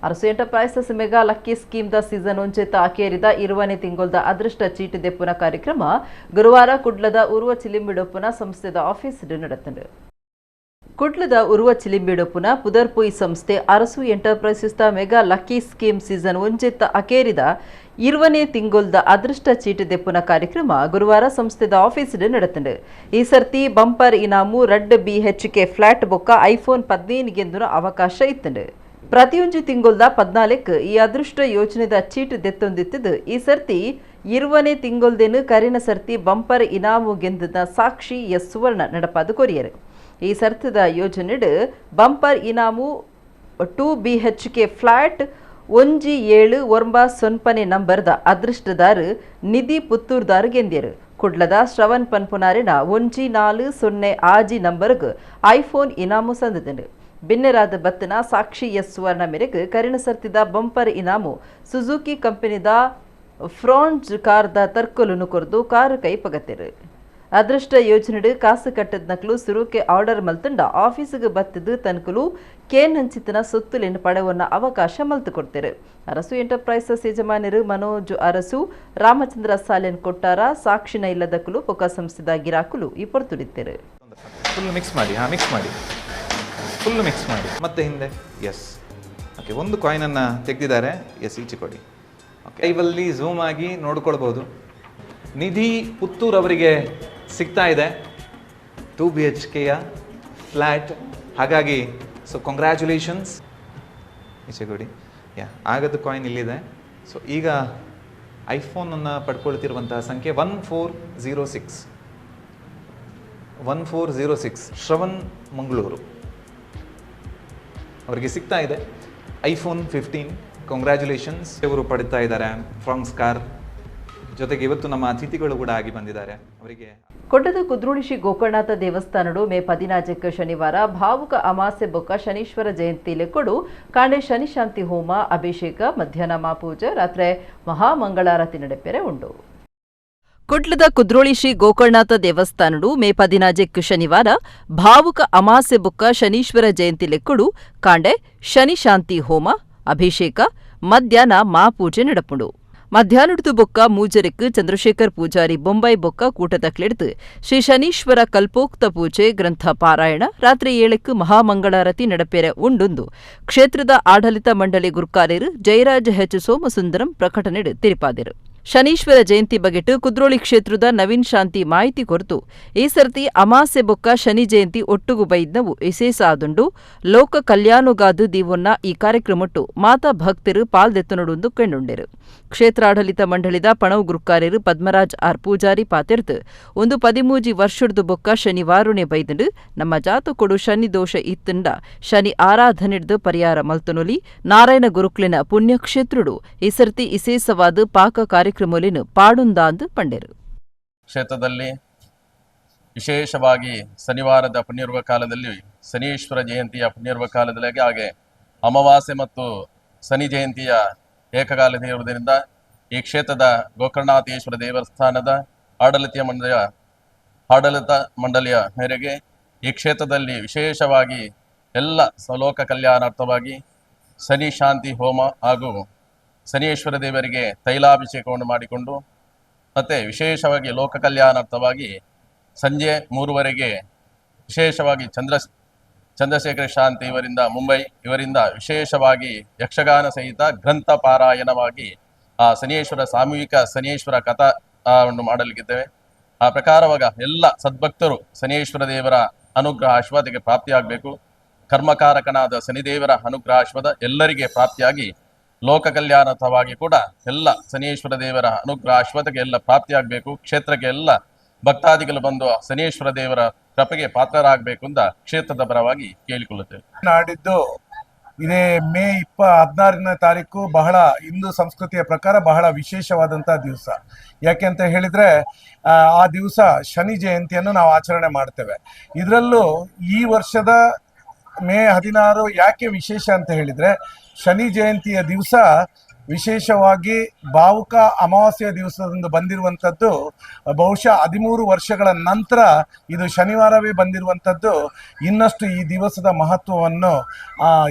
Arasu enterprises mega lucky scheme ದ ಸೀಸನ್ ಒಂಚೆತ್ತ ಆಕೇರಿದ 20ನೇ ತಿಂಗೊಳ್ದ ಅದೃಷ್ಟ ಚೀಟಿ ದೆಪ್ಪುನ ಕಾರ್ಯಕ್ರಮ ಗುರುವಾರ ಕುಡ್ಲದ ಉರುವ ಚಿಲಿಂಬಿಡೊಪ್ಪುನ ಸಂಸ್ಥೆದ ಆಫೀಸ್ ನಡೆತಂಡು. ಕುಡ್ಲದ ಉರುವ ಚಿಲಿಂಬಿಡೊಪ್ಪುನ ಪುದರ್ಪುಯಿ ಸಂಸ್ಥೆ ಅರಸು ಎಂಟರ್ಪ್ರೈಸಸ್ ದ ಮೆಗಾ ಲಕ್ಕಿ ಸ್ಕೀಮ್ ಸೀಸನ್ ಒಂಚೆತ್ತ ಅಕೇರಿದ 20ನೇ ತಿಂಗೊಳ್ದ ಅದೃಷ್ಟ ಚೀಟಿ ದೆಪ್ಪುನ ಕಾರ್ಯಕ್ರಮ ಗುರುವಾರ ಸಂಸ್ಥೆದ ಆಫೀಸ್ ನಡೆತಂಡು. ಈ ಸರ್ತಿ ಬಂಪರ್ ಇನಾಮು ರಡ್ BHK ಫ್ಲಾಟ್ ಬೊಕ್ಕ ಐಫೋನ್ 15 ಗೆಂದುನ ಅವಕಾಶ ಇತ್ತಂಡು. ಪ್ರತಿಯೊಂದು ತಿಂಗೊಳ್ದ 14 ಈ ಅದೃಷ್ಟ ಯೋಜನೆದ ಚೀಟ್ ದೆತ್ತೊಂದಿತ್ತದು. ಈ ಸರ್ತಿ 20ನೇ ತಿಂಗೊಳ್ದೇನು ಕರಿನ ಸರ್ತಿ ಬಂಪರ್ ಇನಾಮು ಗೆಂದದ ಸಾಕ್ಷಿ ಎಸ್ ಸುವರ್ಣ ನಡಪಾದು ಕೊರಿಯರು. ಈ ಸರ್ತಿದ ಯೋಜನೆಡ್ ಬಂಪರ್ ಇನಾಮು 2 BHK ಫ್ಲಾಟ್ 1790 ನಂಬರ್ದ ಅದೃಷ್ಟದಾರು ನಿಧಿ ಪುತ್ತೂರ್ದಾರು ಗೆಂದ್ಯರು. ಕುಡ್ಲದ ಶ್ರವಣ್ ಪನ್ಪುನಾರಿನ 1400 ಆಜಿ ನಂಬರ್ಗ್ ಐಫೋನ್ ಇನಾಮು ಸಂದದನು. ಬಿನ್ನೆರಾದ ಬತ್ತನ ಸಾಕ್ಷಿ ಎಸ್ ಸುವರ್ಣ ಮೇರೆಗೆ ಕರಿನ ಸರ್ತಿದ ಬಂಪರ್ ಇನಾಮು ಸುಜುಕಿ ಕಂಪನಿದ ಫ್ರಾನ್ಜ್ ಕಾರ್ದ ತರ್ಕೊಲುನು ಕೊರ್ದು ಕಾರು ಕೈ ಪಗತ್ತಿರು. ಅದೃಷ್ಟ ಯೋಜನೆಡು ಕಾಸು ಕಟ್ಟದ ನಕಲು ಸುರುಕೆ ಆರ್ಡರ್ ಮಲ್ತಂಡ ಆಫೀಸಿಗೆ ಬತ್ತದು ತನಕಲು ಕೇನ್ ಹಂಚಿತನ ಸೊತ್ತುಲೆನ್ನು ಪಡೆವನ್ನ ಅವಕಾಶ ಮಲ್ತು ಕೊಡ್ತಾರೆ. ಅರಸು ಎಂಟರ್ಪ್ರೈಸಸ್ ಯಜಮಾನರು ಮನೋಜ್ ಅರಸು, ರಾಮಚಂದ್ರ ಸಾಲೆನ್ ಕೊಟ್ಟಾರ, ಸಾಕ್ಷಿನ ಇಲ್ಲದಕ್ಕಲು ಪೊಕ್ಕ ಸಂಸ್ಥೆದ ಗಿರಾಕುಲು ಈ ಪೊರ್ತುಡಿದ್ದಾರೆ. ಫುಲ್ ಮಿಕ್ಸ್ ಮಾಡಿ ಮತ್ತೆ ಹಿಂದೆ ಎಸ್ ಓಕೆ ಒಂದು ಕಾಯಿನನ್ನು ತೆಗೆದಿದ್ದಾರೆ. ಎಸ್ ಈಚೆ ಕೊಡಿ. ಓಕೆ ಲೈವಲ್ಲಿ ಝೂಮ್ ಆಗಿ ನೋಡ್ಕೊಳ್ಬೋದು. ನಿಧಿ ಪುತ್ತೂರ್ ಅವರಿಗೆ ಸಿಗ್ತಾ ಇದೆ 2 BHKಯ ಫ್ಲ್ಯಾಟ್. ಹಾಗಾಗಿ ಸೊ ಕಂಗ್ರ್ಯಾಚುಲೇಷನ್ಸ್. ಈಚೆ ಕೊಡಿ. ಆಗದ ಕಾಯಿನ್ ಇಲ್ಲಿದೆ. ಸೊ ಈಗ ಐಫೋನನ್ನು ಪಡ್ಕೊಳ್ತಿರುವಂತಹ ಸಂಖ್ಯೆ 1406 ಶ್ರವಣ್ ಮಂಗಳೂರು ಅವರಿಗೆ ಸಿಗ್ತಾ ಇದೆ ಐಫೋನ್ 15. ಕಂಗ್ರ್ಯಾಚುಲೇಷನ್ಸ್. ಇವರು ಪಡಿತಾ ಇದ್ದಾರೆ ಫ್ರಾನ್ಸ್ ಕಾರ್. ಜೊತೆಗೆ ಇವತ್ತು ನಮ್ಮ ಅತಿಥಿಗಳು ಕೂಡ ಆಗಿ ಬಂದಿದ್ದಾರೆ. ಅವರಿಗೆ ಕೊಟ್ಟದ ಕುದ್ರೋಳಿಶಿ ಗೋಕರ್ಣನಾಥ ದೇವಸ್ಥಾನಡು ಮೇ 14 ಶನಿವಾರ ಭಾವುಕ ಅಮಾಸೆ ಬೊಕ್ಕ ಶನೀಶ್ವರ ಜಯಂತಿ ಲೆಕ್ಕೊಡು ಕಾಂಡೆ ಶನಿ ಶಾಂತಿ ಹೋಮ, ಅಭಿಷೇಕ, ಮಧ್ಯಾಹ್ನ ಮಾಪೂಜೆ, ರಾತ್ರಿ ಮಹಾಮಂಗಳಾರತಿ ನಡೆಪೆರೆ ಉಂಡು. ಕುಡ್ಲದ ಕುದ್ರೋಳಿ ಶ್ರೀ ಗೋಕರ್ಣನಾಥ ದೇವಸ್ಥಾನಡು ಮೇ 14 ಶನಿವಾರ ಭಾವುಕ ಅಮಾಸೆ ಬೊಕ್ಕ ಶನೀಶ್ವರ ಜಯಂತಿ ಲೆಕ್ಕೊಡು ಕಾಂಡೆ ಶನಿ ಶಾಂತಿ ಹೋಮ, ಅಭಿಷೇಕ, ಮಧ್ಯಾಹ್ನ ಮಾಪೂಜೆ ನಡಪುಂಡು. ಮಧ್ಯಾಹ್ನದ ಬೊಕ್ಕ ಮೂಜರೆಕ್ ಚಂದ್ರಶೇಖರ್ ಪೂಜಾರಿ ಬೊಂಬೈ ಬೊಕ್ಕ ಕೂಟದಕ್ಲೆಡ್ದು ಶ್ರೀ ಶನೀಶ್ವರ ಕಲ್ಪೋಕ್ತ ಪೂಜೆ ಗ್ರಂಥ ಪಾರಾಯಣ, ರಾತ್ರಿ 7ಕ್ಕೆ ಮಹಾಮಂಗಳಾರತಿ ನಡಪೆರೆ ಉಂಡುಂದು ಕ್ಷೇತ್ರದ ಆಡಳಿತ ಮಂಡಳಿ ಗುರುಕಾರ್ಯರು ಜಯರಾಜ್ H. ಸೋಮಸುಂದರಂ ಪ್ರಕಟಣೆಡು ತಿರುಪಾದರು. ಶನೀಶ್ವರ ಜಯಂತಿ ಬಗೆಟ್ ಕುದ್ರೋಳಿ ಕ್ಷೇತ್ರದ ನವೀನ್ ಶಾಂತಿ ಮಾಹಿತಿ ಕೊರತು ಈ ಸರ್ತಿ ಅಮಾಸೆ ಬೊಕ್ಕ ಶನಿ ಜಯಂತಿ ಒಟ್ಟುಗು ಬೈದ್ನವು ವಿಶೇಷ ಆದುಂಡು ಲೋಕ ಕಲ್ಯಾಣುಗಾದು ದೀವೊನ್ನ ಈ ಕಾರ್ಯಕ್ರಮಟ್ಟು ಮಾತಾ ಭಕ್ತರು ಪಾಲ್ದೆತ್ತನೊಡುಂದು ಕಂಡುಂಡೆರು. ಕ್ಷೇತ್ರಾಡಳಿತ ಮಂಡಳಿದ ಪಣವು ಗುರುಕಾರ್ಯರು ಪದ್ಮರಾಜ್ ಆರ್ ಪೂಜಾರಿ ಪಾತೆರ್ದು 13 ವರ್ಷದ್ದು ಬೊಕ್ಕ ಶನಿವಾರುನೆ ಬೈದಂಡು ನಮ್ಮ ಜಾತ ಕೊಡು ಶನಿ ದೋಷ ಇತ್ತಂಡ ಶನಿ ಆರಾಧನೆಡ್ದು ಪರಿಹಾರ ಮಲ್ತನೊಲಿ ನಾರಾಯಣ ಗುರುಕ್ಲಿನ ಪುಣ್ಯಕ್ಷೇತ್ರುಡು ಈ ಸರ್ತಿ ವಿಶೇಷವಾದ ಪಾಕ ಕಾರ್ಯಕ್ರಮಲಿನ ಪಾಡುಂದಾಂದು ಪಂಡೆರು. ಕ್ಷೇತ್ರದಲ್ಲಿ ವಿಶೇಷವಾಗಿ ಶನಿವಾರದ ಪುಣ್ಯರ್ವ ಕಾಲದಲ್ಲಿ ಶನೀಶ್ವರ ಜಯಂತಿಯ ಪುಣ್ಯರ್ವ ಕಾಲದಲ್ಲಿ ಹಾಗೆ ಅಮಾವಾಸ್ಯೆ ಮತ್ತು ಶನಿ ಜಯಂತಿಯ ಏಕಕಾಲದಲ್ಲಿ ಇರುವುದರಿಂದ ಈ ಕ್ಷೇತ್ರದ ಗೋಕರ್ಣನಾಥೇಶ್ವರ ದೇವಸ್ಥಾನದ ಆಡಳಿತ ಮಂಡಳಿಯ ಮೇರೆಗೆ ಈ ಕ್ಷೇತ್ರದಲ್ಲಿ ವಿಶೇಷವಾಗಿ ಎಲ್ಲ ಲೋಕ ಕಲ್ಯಾಣಾರ್ಥವಾಗಿ ಶನಿ ಶಾಂತಿ ಹೋಮ ಹಾಗೂ ಶನೀಶ್ವರ ದೇವರಿಗೆ ತೈಲಾಭಿಷೇಕವನ್ನು ಮಾಡಿಕೊಂಡು ಮತ್ತು ವಿಶೇಷವಾಗಿ ಲೋಕ ಕಲ್ಯಾಣಾರ್ಥವಾಗಿ ಸಂಜೆ 3 ವಿಶೇಷವಾಗಿ ಚಂದ್ರಶೇಖರ ಶಾಂತಿ ಇವರಿಂದ ವಿಶೇಷವಾಗಿ ಯಕ್ಷಗಾನ ಸಹಿತ ಗ್ರಂಥ ಪಾರಾಯಣವಾಗಿ ಆ ಶನೀಶ್ವರ ಸಾಮೂಹಿಕ ಶನೀಶ್ವರ ಕಥಾವನ್ನು ಮಾಡಲಿಕ್ಕಿದ್ದೇವೆ. ಆ ಪ್ರಕಾರವಾಗ ಎಲ್ಲ ಸದ್ಭಕ್ತರು ಶನೀಶ್ವರ ದೇವರ ಅನುಗ್ರಹ ಆಶೀರ್ವಾದಕ್ಕೆ ಪ್ರಾಪ್ತಿಯಾಗಬೇಕು. ಕರ್ಮಕಾರಕನಾದ ಶನಿದೇವರ ಅನುಗ್ರಹ ಆಶೀರ್ವಾದ ಎಲ್ಲರಿಗೆ ಪ್ರಾಪ್ತಿಯಾಗಿ ಲೋಕ ಕಲ್ಯಾಣಾರ್ಥವಾಗಿ ಕೂಡ ಎಲ್ಲ ಶನೀಶ್ವರ ದೇವರ ಅನುಗ್ರಹ ಆಶೀರ್ವಾದಕ್ಕೆ ಎಲ್ಲ ಪ್ರಾಪ್ತಿಯಾಗಬೇಕು. ಕ್ಷೇತ್ರಕ್ಕೆ ಎಲ್ಲ ಭಕ್ತಾದಿಗಳು ಬಂದು ಶನೀಶ್ವರ ದೇವರ ಕೃಪೆಗೆ ಪಾತ್ರರಾಗಬೇಕು ಅಂತ ಕ್ಷೇತ್ರದ ಪರವಾಗಿ ಕೇಳಿಕೊಳ್ಳುತ್ತೇವೆ. ನಾಡಿದ್ದು ಇದೇ ಮೇ 16ನೇ ತಾರೀಕು ಬಹಳ ಹಿಂದೂ ಸಂಸ್ಕೃತಿಯ ಪ್ರಕಾರ ಬಹಳ ವಿಶೇಷವಾದಂಥ ದಿವಸ. ಯಾಕೆ ಅಂತ ಹೇಳಿದರೆ ಆ ದಿವಸ ಶನಿ ಜಯಂತಿಯನ್ನು ನಾವು ಆಚರಣೆ ಮಾಡ್ತೇವೆ. ಇದರಲ್ಲೂ ಈ ವರ್ಷದ ಮೇ 16 ಯಾಕೆ ವಿಶೇಷ ಅಂತ ಹೇಳಿದರೆ, ಶನಿ ಜಯಂತಿಯ ದಿವಸ ವಿಶೇಷವಾಗಿ ಭಾವುಕ ಅಮಾವಾಸ್ಯೆಯ ದಿವಸದಂದು ಬಂದಿರುವಂಥದ್ದು. ಬಹುಶಃ 13 ವರ್ಷಗಳ ನಂತರ ಇದು ಶನಿವಾರವೇ ಬಂದಿರುವಂಥದ್ದು ಇನ್ನಷ್ಟು ಈ ದಿವಸದ ಮಹತ್ವವನ್ನು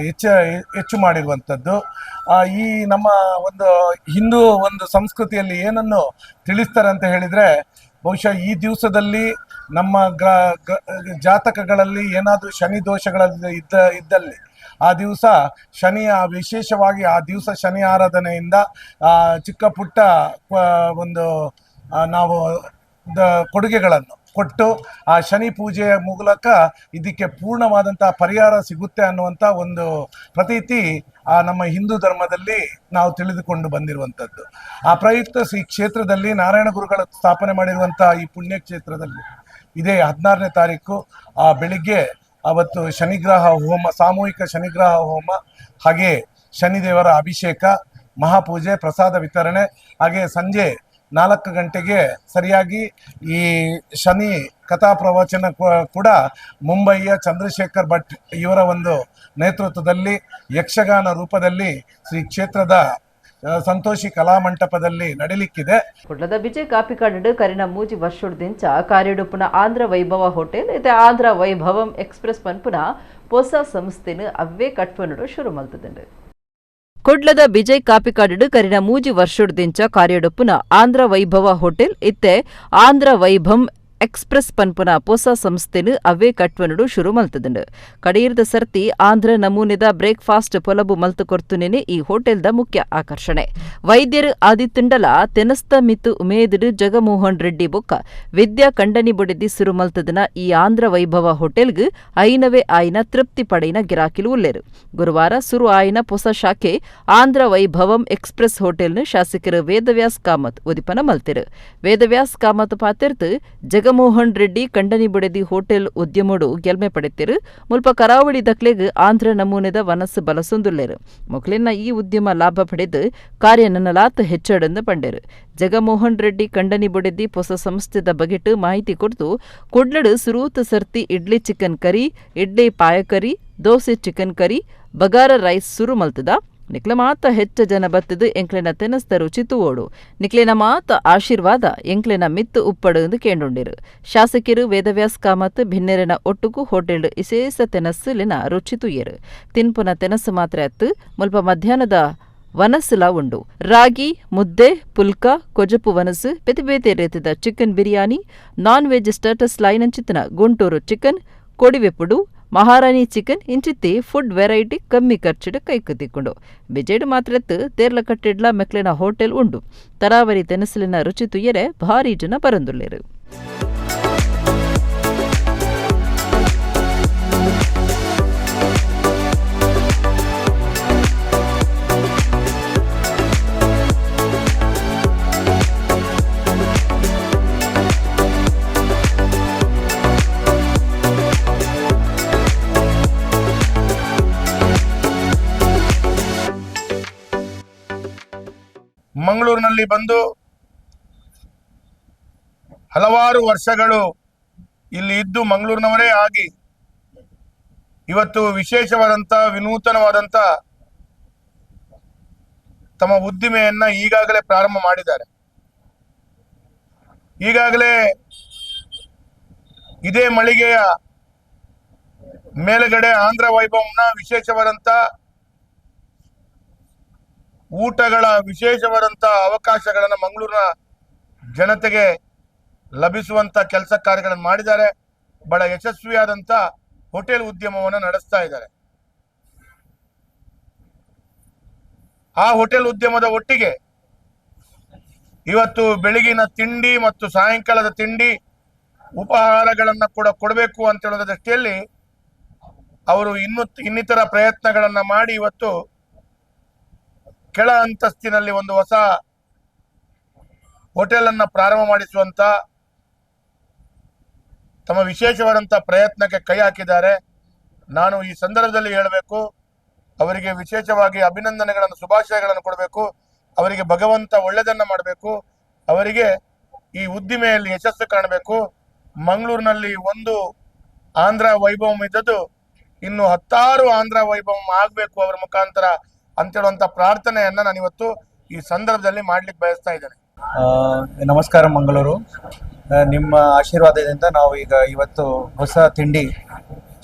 ಹೆಚ್ಚು ಮಾಡಿರುವಂಥದ್ದು. ಈ ನಮ್ಮ ಒಂದು ಹಿಂದೂ ಒಂದು ಸಂಸ್ಕೃತಿಯಲ್ಲಿ ಏನನ್ನು ತಿಳಿಸ್ತಾರೆ ಅಂತ ಹೇಳಿದರೆ, ಬಹುಶಃ ಈ ದಿವಸದಲ್ಲಿ ನಮ್ಮ ಜಾತಕಗಳಲ್ಲಿ ಏನಾದರೂ ಶನಿ ದೋಷಗಳಲ್ಲಿ ಇದ್ದಲ್ಲಿ ಆ ದಿವಸ ಶನಿಯ ವಿಶೇಷವಾಗಿ ಆ ದಿವಸ ಶನಿ ಆರಾಧನೆಯಿಂದ ಚಿಕ್ಕ ಪುಟ್ಟ ಒಂದು ನಾವು ಕೊಡುಗೆಗಳನ್ನು ಕೊಟ್ಟು ಆ ಶನಿ ಪೂಜೆಯ ಮೂಲಕ ಇದಕ್ಕೆ ಪೂರ್ಣವಾದಂಥ ಪರಿಹಾರ ಸಿಗುತ್ತೆ ಅನ್ನುವಂಥ ಒಂದು ಪ್ರತೀತಿ ನಮ್ಮ ಹಿಂದೂ ಧರ್ಮದಲ್ಲಿ ನಾವು ತಿಳಿದುಕೊಂಡು ಬಂದಿರುವಂಥದ್ದು. ಆ ಪ್ರಯುಕ್ತ ಈ ಕ್ಷೇತ್ರದಲ್ಲಿ ನಾರಾಯಣ ಗುರುಗಳು ಸ್ಥಾಪನೆ ಮಾಡಿರುವಂಥ ಈ ಪುಣ್ಯ ಕ್ಷೇತ್ರದಲ್ಲಿ ಇದೇ 16ನೇ ತಾರೀಕು ಬೆಳಿಗ್ಗೆ ಅವತ್ತು ಶನಿಗ್ರಹ ಹೋಮ, ಸಾಮೂಹಿಕ ಶನಿಗ್ರಹ ಹೋಮ, ಹಾಗೆ ಶನಿದೇವರ ಅಭಿಷೇಕ, ಮಹಾಪೂಜೆ, ಪ್ರಸಾದ ವಿತರಣೆ, ಹಾಗೆ ಸಂಜೆ 4 ಗಂಟೆಗೆ ಸರಿಯಾಗಿ ಈ ಶನಿ ಕಥಾ ಪ್ರವಚನ ಕೂಡ ಮುಂಬಯಿಯ ಚಂದ್ರಶೇಖರ್ ಭಟ್ ಇವರ ಒಂದು ನೇತೃತ್ವದಲ್ಲಿ ಯಕ್ಷಗಾನ ರೂಪದಲ್ಲಿ ಶ್ರೀ ಕ್ಷೇತ್ರದ ಸಂತೋಷಿ ಕಲಾಮಂಟಪದಲ್ಲಿ ನಡೀಲಿಕ್ಕಿದೆ. ಕುಡ್ಲದ ಬಿಜೆ ಕಾಪಿಕಾಡು ಕರಿನ ಮೂಜಿ ವರ್ಷುಡ್ದಿಂಚ ಕಾರ್ಯಡುಪುನ ಆಂಧ್ರ ವೈಭವ ಹೋಟೆಲ್ ಇದೆ ಆಂಧ್ರ ವೈಭವಂ ಎಕ್ಸ್ಪ್ರೆಸ್ ಪನ್ಪುನ ಹೊಸ ಸಂಸ್ಥೆನ ಅವೇ ಕಟ್ಪನುಡು ಶುರು ಮಲ್ತದಂಡು. ಕುಡ್ಲದ ಬಿಜಯ್ ಕಾಪಿಕಾಡು ಕರಿನ ಮೂಜಿ ವರ್ಷುಡ್ದಿಂಚ ಕಾರ್ಯಡುಪುನ ಆಂಧ್ರ ವೈಭವ ಹೋಟೆಲ್ ಇತ್ತೆ ಆಂಧ್ರ ವೈಭವಂ ಎಕ್ಸ್ಪ್ರೆಸ್ ಪನ್ಪುನ ಹೊಸ ಸಂಸ್ಥೆನು ಅವೇ ಕಟ್ವನುಡು ಶುರು ಮಲ್ತದಂಡು. ಕಡೆಯಿರದ ಸರ್ತಿ ಆಂಧ್ರ ನಮೂನೆದ ಬ್ರೇಕ್ಫಾಸ್ಟ್ ಪೊಲಬು ಮಲ್ತು ಕೊರ್ತುನೇನೆ ಈ ಹೋಟೆಲ್ದ ಮುಖ್ಯ ಆಕರ್ಷಣೆ. ವೈದ್ಯರು ಆದಿತ್ತುಂಡಲ ತೆನಸ್ತ ಮಿತ್ತು ಉಮೇದುಡು ಜಗಮೋಹನ್ ರೆಡ್ಡಿ ಬೊಕ್ಕ ವಿದ್ಯಾ ಕಂಡನಿ ಬೊಡೆದಿ ಸುರು ಮಲ್ತದನ ಈ ಆಂಧ್ರ ವೈಭವ ಹೋಟೆಲ್ಗ್ ಐನವೇ ಆಯ್ನ ತೃಪ್ತಿ ಪಡೆಯಿನ ಗಿರಾಕಿಲು ಉಲ್ಲೇರು. ಗುರುವಾರ ಸುರು ಆಯ್ನ ಹೊಸ ಶಾಖೆ ಆಂಧ್ರ ವೈಭವಂ ಎಕ್ಸ್ಪ್ರೆಸ್ ಹೋಟೆಲ್ನು ಶಾಸಕರು ವೇದವ್ಯಾಸ್ ಕಾಮತ್ ಉದಿಪನ ಮಲ್ತಿರು. ವೇದವ್ಯಾಸ್ ಕಾಮತ್ ಪಾತಿರ್ತು ಜಗಮೋಹನ್ ರೆಡ್ಡಿ ಕಂಡನಿ ಬೊಡೆದಿ ಹೋಟೆಲ್ ಉದ್ಯಮೋಡು ಗೆಲ್ಮೆ ಪಡೆತಿರು. ಮುಲ್ಪ ಕರಾವಳಿ ದಕ್ಲೆಗ್ ಆಂಧ್ರ ನಮೂನೆದ ವನಸ್ಸು ಬಲಸೊಂದುಲ್ಲೇರು. ಮೊಕ್ಲಿನ ಈ ಉದ್ಯಮ ಲಾಭ ಪಡೆದು ಕಾರ್ಯ ನನ್ನಲಾತ್ ಹೆಚ್ಚಡಂದು ಪಂಡೇರು. ಜಗಮೋಹನ್ ರೆಡ್ಡಿ ಕಂಡನಿ ಬೊಡೆದಿ ಹೊಸ ಸಂಸ್ಥೆದ ಬಗೆಟ್ ಮಾಹಿತಿ ಕೊಡ್ತು. ಕುಡ್ಲಡು ಸುರೂತ್ ಸರ್ತಿ ಇಡ್ಲಿ ಚಿಕನ್ ಕರಿ, ಇಡ್ಲಿ ಪಾಯಕರಿ, dosa chicken curry, bagara rice ಸುರು ಮಲ್ತದ. ನಿಕ್ಲ ಮಾತ ಹೆಚ್ಚ ಜನ ಬತ್ತದು ಎಂಕ್ಲೆನ ತೆನಸ್ತ ರುಚಿ ತೂವೋಡು. ನಿಕ್ಲೆನ ಮಾತ ಆಶೀರ್ವಾದ ಎಂಕ್ಲೆನ ಮಿತ್ತು ಉಪ್ಪಡು ಎಂದು ಕೇಂಡುಂಡಿರು. ಶಾಸಕರು ವೇದವ್ಯಾಸ್ ಕಾಮತ್ ಭಿನ್ನೆರನ ಒಟ್ಟುಗೂ ಹೋಟೆಲ್ ಇಸೇಸ ತೆನಸ್ಸುಲಿನ ರುಚಿ ತುಯ್ಯರು. ತಿನ್ಪುನ ತೆನಸ್ಸು ಮಾತ್ರ ಎತ್ತು ಮುಲ್ಪ ಮಧ್ಯಾಹ್ನದ ವನಸ್ಸುಲ ಉಂಡು. ರಾಗಿ, ಮುದ್ದೆ, ಪುಲ್ಕ, ಕೊಜಪು ವನಸ್ಸು, ಬೇತೆ ರೀತಿದ chicken biryani, non veg starters ಲೈನಂಚಿತ್ತಿನ ಗುಂಟೂರು ಚಿಕನ್, ಕೊಡಿವೆಪ್ಪುಡು, ಮಹಾರಾಣಿ ಚಿಕನ್ ಇಂಚಿತ್ತಿ ಫುಡ್ ವೆರೈಟಿ ಕಮ್ಮಿ ಖರ್ಚಿಡು ಕೈಕುತ್ತಿಕೊಂಡು ಬಿಜೆಡು ಮಾತ್ರತ್ತು ತೇರ್ಲ ಕಟ್ಟಿಡ್ಲ ಮೆಕ್ಲಿನ ಹೋಟೆಲ್ ಉಂಡು. ತರಾವರಿ ತೆನಸಲಿನ ರುಚಿ ತುಯ್ಯರೆ ಭಾರಿ ಜನ ಬರಂದುಲ್ಲೇರು. ಮಂಗಳೂರಿನಲ್ಲಿ ಬಂದು ಹಲವಾರು ವರ್ಷಗಳು ಇಲ್ಲಿ ಇದ್ದು ಮಂಗಳೂರಿನವರೇ ಆಗಿ ಇವತ್ತು ವಿಶೇಷವಾದಂಥ ವಿನೂತನವಾದಂಥ ತಮ್ಮ ಉದ್ದಿಮೆಯನ್ನ ಈಗಾಗಲೇ ಪ್ರಾರಂಭ ಮಾಡಿದ್ದಾರೆ. ಈಗಾಗಲೇ ಇದೇ ಮಳಿಗೆಯ ಮೇಲುಗಡೆ ಆಂಧ್ರ ವೈಭವನ ವಿಶೇಷವಾದಂಥ ಊಟಗಳ ವಿಶೇಷವಾದಂಥ ಅವಕಾಶಗಳನ್ನು ಮಂಗಳೂರಿನ ಜನತೆಗೆ ಲಭಿಸುವಂಥ ಕೆಲಸ ಕಾರ್ಯಗಳನ್ನು ಮಾಡಿದ್ದಾರೆ. ಬಹಳ ಯಶಸ್ವಿಯಾದಂಥ ಹೋಟೆಲ್ ಉದ್ಯಮವನ್ನು ನಡೆಸ್ತಾ ಇದ್ದಾರೆ. ಆ ಹೋಟೆಲ್ ಉದ್ಯಮದ ಒಟ್ಟಿಗೆ ಇವತ್ತು ಬೆಳಗಿನ ತಿಂಡಿ ಮತ್ತು ಸಾಯಂಕಾಲದ ತಿಂಡಿ ಉಪಹಾರಗಳನ್ನು ಕೂಡ ಕೊಡಬೇಕು ಅಂತ ಹೇಳೋದ ದೃಷ್ಟಿಯಲ್ಲಿ ಅವರು ಇನ್ನಿತರ ಪ್ರಯತ್ನಗಳನ್ನು ಮಾಡಿ ಇವತ್ತು ಕೆಳ ಅಂತಸ್ತಿನಲ್ಲಿ ಒಂದು ಹೊಸ ಹೋಟೆಲ್ ಅನ್ನ ಪ್ರಾರಂಭ ಮಾಡಿಸುವಂತ ತಮ್ಮ ವಿಶೇಷವಾದಂಥ ಪ್ರಯತ್ನಕ್ಕೆ ಕೈ ಹಾಕಿದ್ದಾರೆ. ನಾನು ಈ ಸಂದರ್ಭದಲ್ಲಿ ಹೇಳಬೇಕು, ಅವರಿಗೆ ವಿಶೇಷವಾಗಿ ಅಭಿನಂದನೆಗಳನ್ನು, ಶುಭಾಶಯಗಳನ್ನು ಕೊಡಬೇಕು. ಅವರಿಗೆ ಭಗವಂತ ಒಳ್ಳೆಯದನ್ನ ಮಾಡಬೇಕು. ಅವರಿಗೆ ಈ ಉದ್ದಿಮೆಯಲ್ಲಿ ಯಶಸ್ಸು ಕಾಣಬೇಕು. ಮಂಗಳೂರಿನಲ್ಲಿ ಒಂದು ಆಂಧ್ರ ವೈಭವಂ ಇದ್ದದ್ದು ಇನ್ನು 10 ಆಂಧ್ರ ವೈಭವಂ ಆಗಬೇಕು ಅವರ ಮುಖಾಂತರ ಅಂತೇಳುವಂಥ ಪ್ರಾರ್ಥನೆಯನ್ನ ನಾನು ಇವತ್ತು ಈ ಸಂದರ್ಭದಲ್ಲಿ ಮಾಡ್ಲಿಕ್ಕೆ ಬಯಸ್ತಾ ಇದ್ದೇನೆ. ನಮಸ್ಕಾರ ಮಂಗಳೂರು. ನಿಮ್ಮ ಆಶೀರ್ವಾದದಿಂದ ನಾವು ಈಗ ಇವತ್ತು ಹೊಸ ತಿಂಡಿ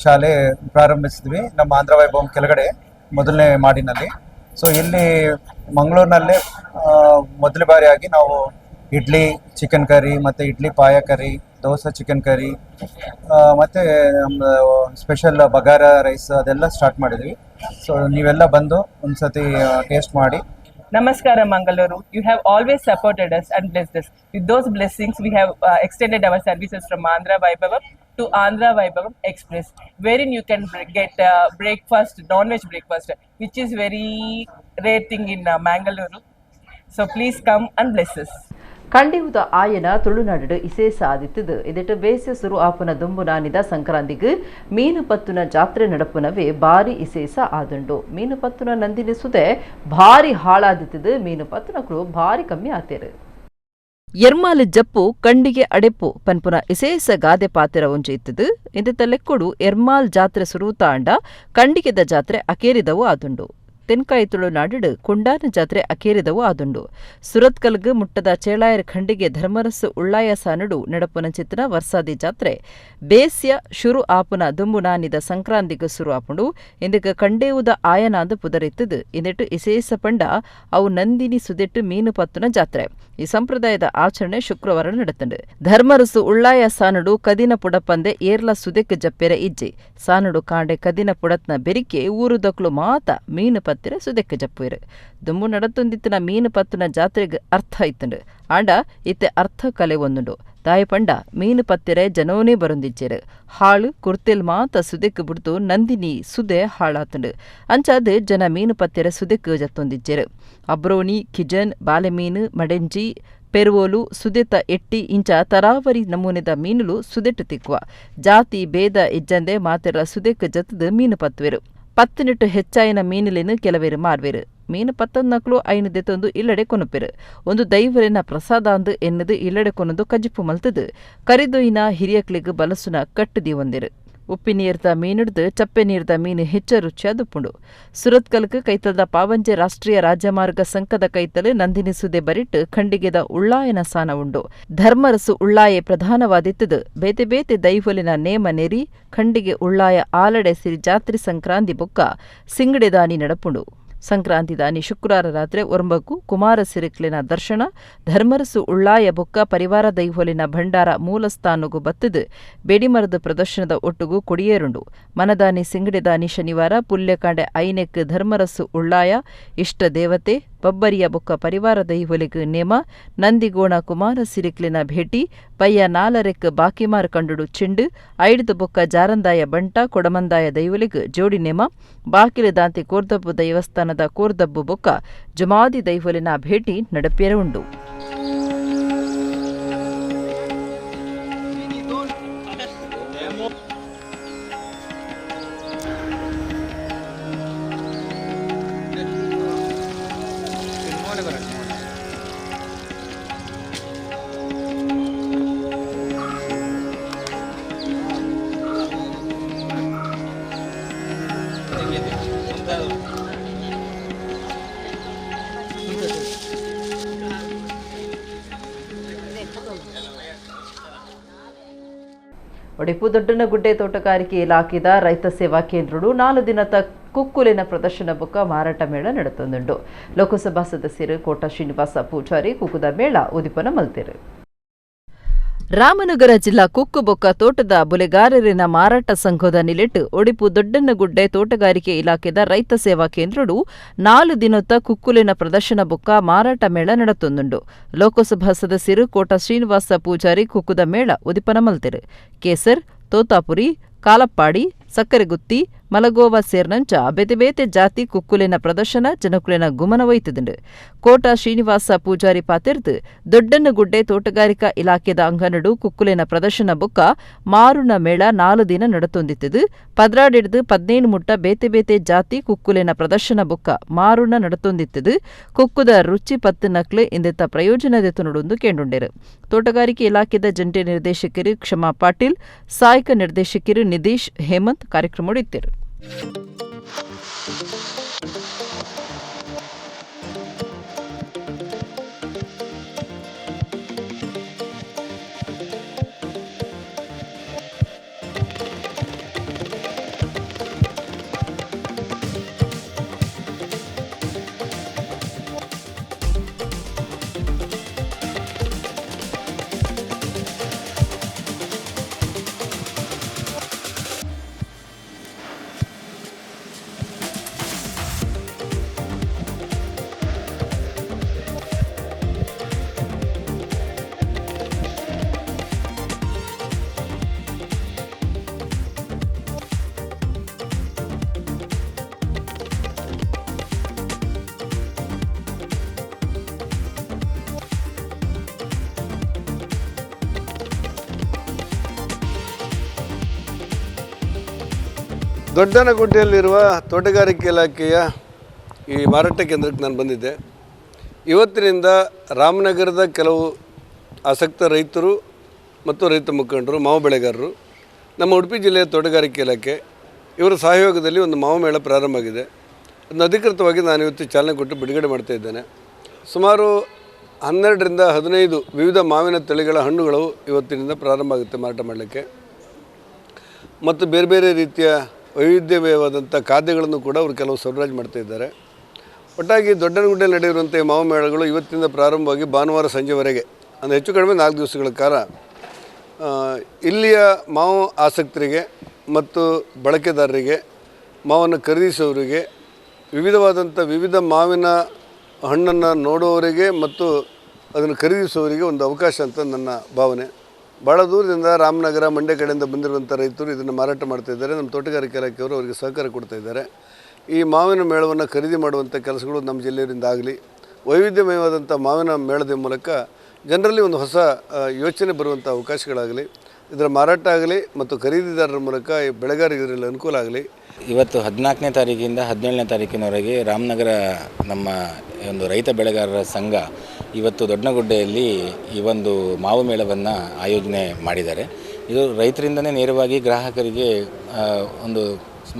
ಶಾಲೆ ಪ್ರಾರಂಭಿಸಿದ್ವಿ ನಮ್ಮ ಆಂಧ್ರ ವೈಭವಂ ಕೆಳಗಡೆ ಮೊದಲನೇ ಮಾಡಿನಲ್ಲಿ. ಸೊ ಇಲ್ಲಿ ಮಂಗಳೂರಿನಲ್ಲೇ ಮೊದಲ ಬಾರಿಯಾಗಿ ನಾವು ಇಡ್ಲಿ ಚಿಕನ್ ಕರಿ ಮತ್ತು ಇಡ್ಲಿ ಪಾಯ ಕರಿ, ದೋಸೆ ಚಿಕನ್ ಕರಿ ಮತ್ತು ನಮ್ಮ ಸ್ಪೆಷಲ್ ಬಗಾರ ರೈಸ್ ಅದೆಲ್ಲ ಸ್ಟಾರ್ಟ್ ಮಾಡಿದ್ವಿ. ಸೊ ನೀವೆಲ್ಲ ಬಂದು ಒಂದ್ಸತಿ ಟೇಸ್ಟ್ ಮಾಡಿ. Namaskara Mangaluru. You have always supported us and blessed us. With those blessings, we have extended our services from Andhra Vaibhavam to Andhra Vaibhavam Express, wherein you can get breakfast, non-veg breakfast, which is very rare thing in Mangaluru. So please come and bless us. ಕಂಡಿಯುದ ಆಯನ ತುಳುನಾಡು ಇಸೇಸ ಆದಿತ್ತದು ಇದಟ್ಟು ಬೇಸೆ ಸುರು ಆಪುನ ದುಂಬುನಾನಿದ ಸಂಕ್ರಾಂತಿಗೆ ಮೀನು ಪತ್ತುನ ಜಾತ್ರೆ ನಡಪುನವೇ ಭಾರಿ ಇಸೇಸ ಆದುಂಡು. ಮೀನು ಪತ್ತುನ ನಂದಿನಿ ಸುದೆ ಭಾರಿ ಹಾಳಾದಿತ್ತದು. ಮೀನು ಪತ್ತುನಕರು ಭಾರಿ ಕಮ್ಮಿ ಆತೇರು. ಎರ್ಮಾಲ್ ಜಪ್ಪು ಕಂಡಿಗೆ ಅಡೆಪ್ಪು ಪನ್ಪುನ ಇಸೇಸ ಗಾದೆ ಪಾತಿರ ಒಂಜಿ ಇತ್ತದು. ಇಂದ ಲೆಕ್ಕೊಡು ಎರ್ಮಾಲ್ ಜಾತ್ರೆ ಸುರೂತ ಅಂಡ ಕಂಡಿಗೆದ ಜಾತ್ರೆ ಅಕೇರಿದವು ಆದುಂಡು. ತೆನ್ಕಾಯಿ ತುಳುನಾಡು ಕುಂಡಾನ ಜಾತ್ರೆ ಅಕೇರಿದವು ಆದುಂಡು. ಸುರತ್ಕಲ್ಗ್ ಮುಟ್ಟದ ಚೇಳಾಯರ್ ಖಂಡಿಗೆ ಧರ್ಮರಸ್ಸು ಉಳ್ಳಾಯ ಸಾನುಡು ನಡಪುನ ಚಿತ್ರ ವರ್ಸಾದಿ ಜಾತ್ರೆ ಬೇಸ್ಯ ಶುರು ಆಪುನ ದುಂಬುನಾನಿದ ಸಂಕ್ರಾಂತಿಗೆ ಸುರು ಆಪುಂಡು. ಇಂದಕ್ಕೆ ಕಂಡೇವುದ ಆಯನಾಂದು ಪುದರಿತ್ತದು. ಇಂದಿಟ್ಟು ಇಸೇಸ ಪಂಡ ಅವು ನಂದಿನಿ ಸುದೆಟ್ಟು ಮೀನು ಪತ್ತುನ ಜಾತ್ರೆ. ಈ ಸಂಪ್ರದಾಯದ ಆಚರಣೆ ಶುಕ್ರವಾರ ನಡೆತಂಡು. ಧರ್ಮರಸ್ಸು ಉಳ್ಳಾಯ ಸಾನುಡು ಕದಿನ ಪುಡಪಂದೆ ಏರ್ಲ ಸುದೆಕ್ ಜಪ್ಪೆರೆ ಇಜ್ಜಿ ಸಾನುಡು ಕಾಂಡೆ ಕದಿನ ಪುಡತ್ನ ಬೆರಿಕೆ ಊರುದಕ್ಲು ಮಾತ ಮೀನು ಪತ್ತಿರ ಸುದೆಕ್ಕ ಜಪ್ಪುಯಿರು. ದುಂಬು ನಡತೊಂದಿತ್ತಿನ ಮೀನು ಪತ್ತುನ ಜಾತ್ರೆಗೆ ಅರ್ಥ ಇತ್ತಂಡು. ಆಂಡ ಇತ್ತೆ ಅರ್ಥ ಕಲೆ ಒಂದುಂಡು. ದಾಯಪಂಡ ಮೀನು ಪತ್ತಿರೆ ಜನೋನೇ ಬರೊಂದಿಜ್ಜೆರು. ಹಾಳು ಕುರ್ತೆಲ್ ಮಾತ ಸುದೆಕ್ ಬಿಡ್ತು ನಂದಿನಿ ಸುದೆ ಹಾಳಾತಂಡು. ಅಂಚಾದ್ ಜನ ಮೀನು ಪತ್ತಿರೆ ಸುದೆಕ್ ಜತ್ತೊಂದಿಜ್ಜೆರು. ಅಬ್ರೋನಿ, ಕಿಜನ್, ಬಾಲೆಮೀನು, ಮಡೆಂಜಿ, ಪೆರುವೋಲು, ಸುದೆತ ಎಟ್ಟಿ ಇಂಚ ತರಾವರಿ ನಮೂನೆದ ಮೀನುಲು ಸುದೆಟ್ಟು ತಿಕ್ಕುವ ಜಾತಿ ಭೇದ ಇಜ್ಜಂದೆ ಮಾತೆರ ಸುದೆಕ್ ಜತ್ತದ ಮೀನು ಪತ್ತುವೆರು. ಪತ್ತಿನಿಟ್ಟು ಹೆಚ್ಚಾಯಿನ ಮೀನುಲೇನು ಕೆಲವೇರು ಮಾಡ್ವೇರು. ಮೀನು ಪತ್ತನ್ನಕ್ಲು ಐನು ದೆತ್ತೊಂದು ಇಲ್ಲಡೆ ಕೊನುಪೆರು. ಒಂದು ದೈವರಿನ ಪ್ರಸಾದ ಅಂದು ಎನ್ನದು ಇಲ್ಲಡೆ ಕೊನೊಂದು ಕಜಿಪ್ಪು ಮಲ್ತದು. ಕರಿದೊಯ್ಯಿನ ಹಿರಿಯಕ್ಲಿಗ್ ಬಲಸುನ ಕಟ್ಟದಿ ಒಂದೆರು. ಉಪ್ಪಿ ನೀರ್ದ ಮೀನಿಡ್ದು ಚಪ್ಪೆ ನೀರ್ದ ಮೀನು ಹೆಚ್ಚ ರುಚಿಯಾದುಪ್ಪುಂಡು. ಸುರತ್ಕಲ್ಕ್ ಕೈತಲ್ದ ಪಾವಂಜೆ ರಾಷ್ಟ್ರೀಯ ರಾಜಮಾರ್ಗ ಸಂಕದ ಕೈತಲು ನಂದಿನಿ ಸುದೆ ಬರಿಟ್ಟು ಖಂಡಿಗೆದ ಉಳ್ಳಾಯನ ಸಾನ ಉಂಡು. ಧರ್ಮರಸು ಉಳ್ಳಾಯೆ ಪ್ರಧಾನವಾದಿತ್ತದು. ಬೇತೆ ಬೇತೆ ದೈವಲಿನ ನೇಮ ನೆರಿ ಖಂಡಿಗೆ ಉಳ್ಳಾಯ ಆಲಡೆ ಸಿರಿ ಜಾತ್ರಿ ಸಂಕ್ರಾಂತಿ ಬೊಕ್ಕ ಸಿಂಗಡೆದಾನಿ ನಡಪುಂಡು. ಸಂಕ್ರಾಂತಿ ದಾನಿ ಶುಕ್ರವಾರ ರಾತ್ರಿ ಒರಂಬಕ್ಕು ಕುಮಾರ ಸಿರಿಕ್ಲಿನ ದರ್ಶನ ಧರ್ಮರಸು ಉಳ್ಳಾಯ ಬೊಕ್ಕ ಪರಿವಾರ ದೈವಲಿನ ಭಂಡಾರ ಮೂಲಸ್ಥಾನಗೂ ಬತ್ತದು. ಬೇಡಿಮರದ ಪ್ರದರ್ಶನದ ಒಟ್ಟುಗೂ ಕೊಡಿಯೇರುಂಡು. ಮನದಾನಿ ಸಿಂಗಡೆದಾನಿ ಶನಿವಾರ ಪುಲ್ಯಕಾಂಡೆ ಐನೆಕ್ ಧರ್ಮರಸು ಉಳ್ಳಾಯ ಇಷ್ಟ ದೇವತೆ ಬಬ್ಬರಿಯ ಬೊಕ್ಕ ಪರಿವಾರ ದೈವಲಿಗ್ ನೇಮ ನಂದಿಗೋಣ ಕುಮಾರ ಸಿರಿಕ್ಲಿನ ಭೇಟಿ ಪಯ್ಯ ನಾಲರೆಕ್ ಬಾಕಿಮಾರ್ ಕಂಡುಡು ಚೆಂಡು ಐಡ್ದು ಬೊಕ್ಕ ಜಾರಂದಾಯ ಬಂಟ ಕೊಡಮಂದಾಯ ದೈವಲಿಗ್ ಜೋಡಿ ನೇಮ ಬಾಕಿಲು ದಾಂತಿ ಕೋರ್ದಬ್ಬು ದೈವಸ್ಥಾನದ ಕೋರ್ದಬ್ಬು ಬೊಕ್ಕ ಜುಮಾದಿ ದೈವಲಿನ ಭೇಟಿ ನಡಪೇರ ಉಂಡು. ಒಡಿಪು ದೊಡ್ಡನಗುಡ್ಡೆ ತೋಟಗಾರಿಕೆ ಇಲಾಖೆದ ರೈತ ಸೇವಾ ಕೇಂದ್ರಡು 4 ದಿನದ ಕುಕ್ಕುಲಿನ ಪ್ರದರ್ಶನ ಬೊಕ್ಕ ಮಾರಾಟ ಮೇಳ ನಡೆತೊಂದುಂಡು. ಲೋಕಸಭಾ ಸದಸ್ಯರು ಕೋಟ ಶ್ರೀನಿವಾಸ ಪೂಜಾರಿ ಕುಕ್ಕುದ ಮೇಳ ಉದಿಪನ ಮಲ್ತೆರು. ರಾಮನಗರ ಜಿಲ್ಲಾ ಕುಕ್ಕು ಬೊಕ್ಕ ತೋಟದ ಬುಲೆಗಾರರಿನ ಮಾರಾಟ ಸಂಘದ ನಿಲೆಟ್ಟು ಒಡಿಪು ದೊಡ್ಡನಗುಡ್ಡೆ ತೋಟಗಾರಿಕೆ ಇಲಾಖೆದ ರೈತ ಸೇವಾ ಕೇಂದ್ರಡು 4 ದಿನದ ಕುಕ್ಕುಲಿನ ಪ್ರದರ್ಶನ ಬೊಕ್ಕ ಮಾರಾಟ ಮೇಳ ನಡೆತೊಂದುಂಡು. ಲೋಕಸಭಾ ಸದಸ್ಯರು ಕೋಟ ಶ್ರೀನಿವಾಸ ಪೂಜಾರಿ ಕುಕ್ಕುದ ಮೇಳ ಉದಿಪನ ಮಲ್ತೆರು. ಕೇಸರ್, ತೋತಾಪುರಿ, ಕಾಲಪ್ಪಾಡಿ, ಸಕ್ಕರೆಗುತ್ತಿ, ಮಲಗೋವ ಸೇರ್ನಂಚ ಬೇತೆ ಬೇತೆ ಜಾತಿ ಕುಕ್ಕುಲಿನ ಪ್ರದರ್ಶನ ಜನಕುಲಿನ ಗುಮನ ಒಯ್ತದುಂಡು. ಕೋಟ ಶ್ರೀನಿವಾಸ ಪೂಜಾರಿ ಪಾತೆರ್ದು ದೊಡ್ಡನ್ನಗುಡ್ಡೆ ತೋಟಗಾರಿಕಾ ಇಲಾಖೆದ ಅಂಗನಡು ಕುಕ್ಕುಲಿನ ಪ್ರದರ್ಶನ ಬೊಕ್ಕ ಮಾರುನ ಮೇಳ 4 ದಿನ ನಡತೊಂದಿತ್ತದು. ಪದ್ರಾಡಿಡ್ದು 17 ಮುಟ್ಟ ಬೇತೆ ಬೇತೆ ಜಾತಿ ಕುಕ್ಕುಲಿನ ಪ್ರದರ್ಶನ ಬೊಕ್ಕ ಮಾರುನ ನಡತೊಂದಿತ್ತದು. ಕುಕ್ಕುದ ರುಚಿ ಪತ್ತು ನಕ್ಲು ಇಂದೆತ್ತ ಪ್ರಯೋಜನದೆತ್ತುನುಡುಂದು ಕೇಂಡುಂಡೆರು. ತೋಟಗಾರಿಕೆ ಇಲಾಖೆದ ಜಂಟಿ ನಿರ್ದೇಶಕರು ಕ್ಷಮಾ ಪಾಟೀಲ್, ಸಹಾಯಕ ನಿರ್ದೇಶಕರು ನಿಧೀಶ್, ಹೇಮಂತ್ ಕಾರ್ಯಕ್ರಮ ಇದ್ದರು. ದೊಡ್ಡನಗುಡ್ಡೆಯಲ್ಲಿರುವ ತೋಟಗಾರಿಕೆ ಇಲಾಖೆಯ ಈ ಮಾರಾಟ ಕೇಂದ್ರಕ್ಕೆ ನಾನು ಬಂದಿದ್ದೆ. ಇವತ್ತಿನಿಂದ ರಾಮನಗರದ ಕೆಲವು ಆಸಕ್ತ ರೈತರು ಮತ್ತು ರೈತ ಮುಖಂಡರು, ಮಾವು ಬೆಳೆಗಾರರು, ನಮ್ಮ ಉಡುಪಿ ಜಿಲ್ಲೆಯ ತೋಟಗಾರಿಕೆ ಇಲಾಖೆ ಇವರ ಸಹಯೋಗದಲ್ಲಿ ಒಂದು ಮಾವು ಮೇಳ ಪ್ರಾರಂಭ ಆಗಿದೆ. ಅದನ್ನು ಅಧಿಕೃತವಾಗಿ ನಾನು ಇವತ್ತು ಚಾಲನೆ ಕೊಟ್ಟು ಬಿಡುಗಡೆ ಮಾಡ್ತಾ ಇದ್ದೇನೆ. ಸುಮಾರು 12ರಿಂದ 15 ವಿವಿಧ ಮಾವಿನ ತಳಿಗಳ ಹಣ್ಣುಗಳು ಇವತ್ತಿನಿಂದ ಪ್ರಾರಂಭ ಆಗುತ್ತೆ ಮಾರಾಟ ಮಾಡಲಿಕ್ಕೆ. ಮತ್ತು ಬೇರೆ ಬೇರೆ ರೀತಿಯ ವೈವಿಧ್ಯಮಯವಾದಂಥ ಖಾದ್ಯಗಳನ್ನು ಕೂಡ ಅವರು ಕೆಲವು ಸರಬರಾಜು ಮಾಡ್ತಾಯಿದ್ದಾರೆ. ಒಟ್ಟಾಗಿ ದೊಡ್ಡನಗುಡ್ಡೆಯಲ್ಲಿ ನಡೆಯುವಂಥ ಮಾವು ಮೇಳಗಳು ಇವತ್ತಿನಿಂದ ಪ್ರಾರಂಭವಾಗಿ ಭಾನುವಾರ ಸಂಜೆವರೆಗೆ ಅಂದರೆ ಹೆಚ್ಚು ಕಡಿಮೆ 4 ದಿವಸಗಳ ಕಾಲ ಇಲ್ಲಿಯ ಮಾವು ಆಸಕ್ತರಿಗೆ ಮತ್ತು ಬಳಕೆದಾರರಿಗೆ, ಮಾವನ್ನು ಖರೀದಿಸುವವರಿಗೆ, ವಿವಿಧ ಮಾವಿನ ಹಣ್ಣನ್ನು ನೋಡುವವರಿಗೆ ಮತ್ತು ಅದನ್ನು ಖರೀದಿಸುವವರಿಗೆ ಒಂದು ಅವಕಾಶ ಅಂತ ನನ್ನ ಭಾವನೆ. ಭಾಳ ದೂರದಿಂದ ರಾಮನಗರ, ಮಂಡ್ಯ ಕಡೆಯಿಂದ ಬಂದಿರುವಂಥ ರೈತರು ಇದನ್ನು ಮಾರಾಟ ಮಾಡ್ತಾಯಿದ್ದಾರೆ. ನಮ್ಮ ತೋಟಗಾರಿಕೆ ಇಲಾಖೆಯವರು ಅವರಿಗೆ ಸಹಕಾರ ಕೊಡ್ತಾಯಿದ್ದಾರೆ. ಈ ಮಾವಿನ ಮೇಳವನ್ನು ಖರೀದಿ ಮಾಡುವಂಥ ಕೆಲಸಗಳು ನಮ್ಮ ಜಿಲ್ಲೆಯಿಂದ ಆಗಲಿ, ವೈವಿಧ್ಯಮಯವಾದಂಥ ಮಾವಿನ ಮೇಳದ ಮೂಲಕ ಜನರಲ್ಲಿ ಒಂದು ಹೊಸ ಯೋಚನೆ ಬರುವಂಥ ಅವಕಾಶಗಳಾಗಲಿ, ಇದರ ಮಾರಾಟ ಆಗಲಿ ಮತ್ತು ಖರೀದಿದಾರರ ಮೂಲಕ ಈ ಬೆಳೆಗಾರರಿಗೆ ಅನುಕೂಲ ಆಗಲಿ. ಇವತ್ತು 14ನೇ ತಾರೀಕಿಂದ 17ನೇ ತಾರೀಕಿನವರೆಗೆ ರಾಮನಗರ ನಮ್ಮ ಒಂದು ರೈತ ಬೆಳೆಗಾರರ ಸಂಘ ಇವತ್ತು ದೊಡ್ಡನಗುಡ್ಡೆಯಲ್ಲಿ ಈ ಒಂದು ಮಾವು ಮೇಳವನ್ನು ಆಯೋಜನೆ ಮಾಡಿದ್ದಾರೆ. ಇದು ರೈತರಿಂದನೇ ನೇರವಾಗಿ ಗ್ರಾಹಕರಿಗೆ ಒಂದು